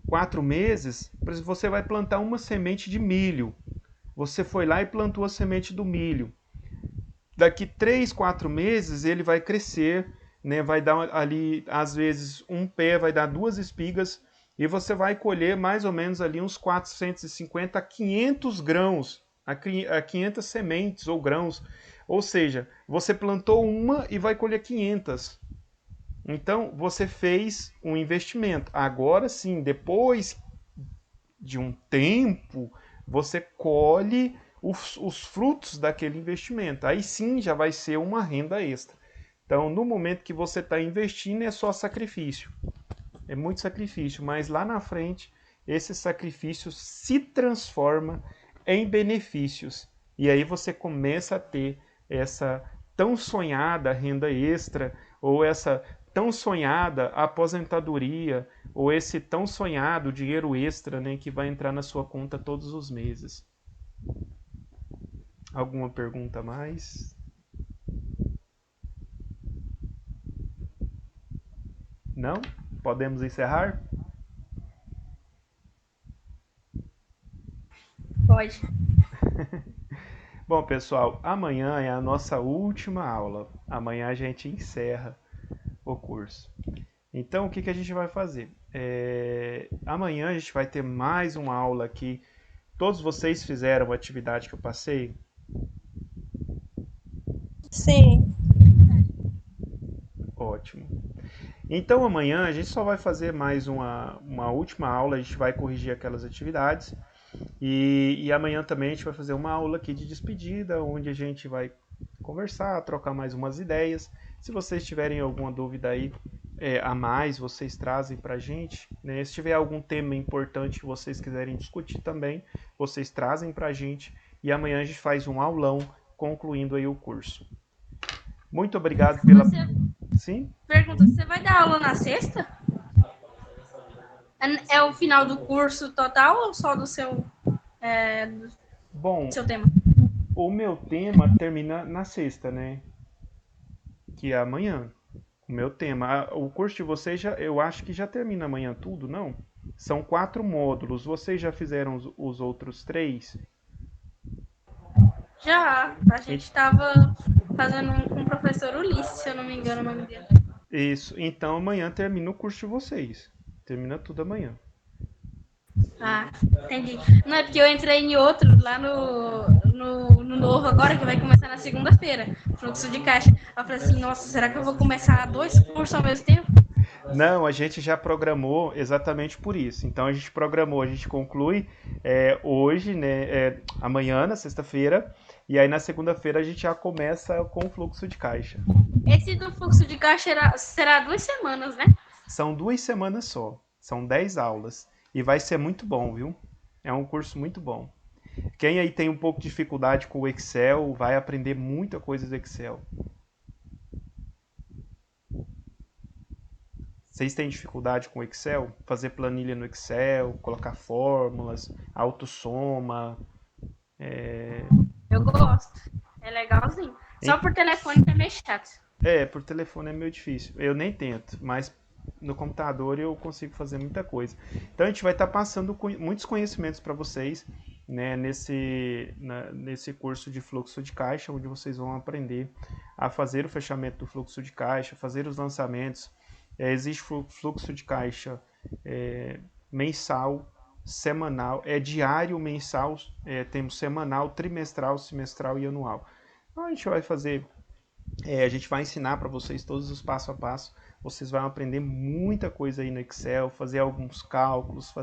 4 meses, por exemplo, você vai plantar uma semente de milho. Você foi lá e plantou a semente do milho. Daqui 3, 4 meses ele vai crescer, né? Vai dar ali, às vezes, um pé vai dar 2 espigas e você vai colher mais ou menos ali uns 450 a 500 grãos, a 500 sementes ou grãos. Ou seja, você plantou uma e vai colher 500. Então, você fez um investimento. Agora sim, depois de um tempo, você colhe os frutos daquele investimento. Aí sim já vai ser uma renda extra. Então, no momento que você está investindo, é só sacrifício. É muito sacrifício, mas lá na frente, esse sacrifício se transforma em benefícios. E aí você começa a ter essa tão sonhada renda extra, ou essa tão sonhada aposentadoria, ou esse tão sonhado dinheiro extra, né, que vai entrar na sua conta todos os meses. Alguma pergunta a mais? Não? Podemos encerrar? Pode. Bom, pessoal, amanhã é a nossa última aula. Amanhã a gente encerra o curso. Então, o que a gente vai fazer? Amanhã a gente vai ter mais uma aula aqui. Todos vocês fizeram a atividade que eu passei? Sim. Ótimo. Então, amanhã a gente só vai fazer mais uma última aula. A gente vai corrigir aquelas atividades. E amanhã também a gente vai fazer uma aula aqui de despedida, onde a gente vai conversar, trocar mais umas ideias. Se vocês tiverem alguma dúvida aí a mais, vocês trazem pra gente, né? Se tiver algum tema importante que vocês quiserem discutir também, vocês trazem pra gente. E amanhã a gente faz um aulão concluindo aí o curso. Muito obrigado pela... Sim? Pergunta, você vai dar aula na sexta? É o final do curso total ou só do seu Bom, tema? o meu tema termina na sexta, né? Que é amanhã. O meu tema. O curso de vocês, eu acho que já termina amanhã tudo, não? São 4 módulos. Vocês já fizeram os outros 3? Já. A gente estava fazendo com o professor Ulisses, se eu não me engano o nome dele. Isso. Então amanhã termina o curso de vocês. Termina tudo amanhã. Ah, entendi. Não, é porque eu entrei em outro lá no novo agora, que vai começar na segunda-feira. Fluxo de caixa. Eu falei assim, nossa, será que eu vou começar 2 cursos ao mesmo tempo? Não, a gente já programou exatamente por isso. Então a gente programou, a gente conclui hoje, né? Amanhã, na sexta-feira, e aí na segunda-feira a gente já começa com o fluxo de caixa. Esse do fluxo de caixa será 2 semanas, né? São 2 semanas só, são 10 aulas, e vai ser muito bom, viu? É um curso muito bom. Quem aí tem um pouco de dificuldade com o Excel, vai aprender muita coisa do Excel. Vocês têm dificuldade com o Excel? Fazer planilha no Excel, colocar fórmulas, autossoma? Eu gosto. É legalzinho. Só por telefone que é meio chato. Por telefone é meio difícil. Eu nem tento, mas no computador eu consigo fazer muita coisa. Então a gente vai estar passando muitos conhecimentos para vocês, né, nesse curso de fluxo de caixa, onde vocês vão aprender a fazer o fechamento do fluxo de caixa, fazer os lançamentos. Existe fluxo de caixa mensal, semanal, diário, mensal, temos semanal, trimestral, semestral e anual. Então a gente vai fazer, a gente vai ensinar para vocês todos os passo a passo. Vocês vão aprender muita coisa aí no Excel, fazer alguns cálculos,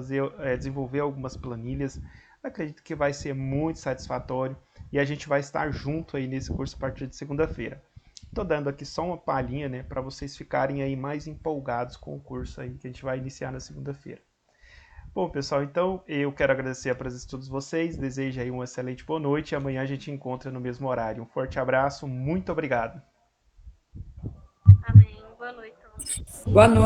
desenvolver algumas planilhas. Acredito que vai ser muito satisfatório e a gente vai estar junto aí nesse curso a partir de segunda-feira. Estou dando aqui só uma palhinha, né, para vocês ficarem aí mais empolgados com o curso aí que a gente vai iniciar na segunda-feira. Bom, pessoal, então eu quero agradecer a presença de todos vocês, desejo aí uma excelente boa noite e amanhã a gente encontra no mesmo horário. Um forte abraço, muito obrigado. Amém. Boa noite. Boa noite.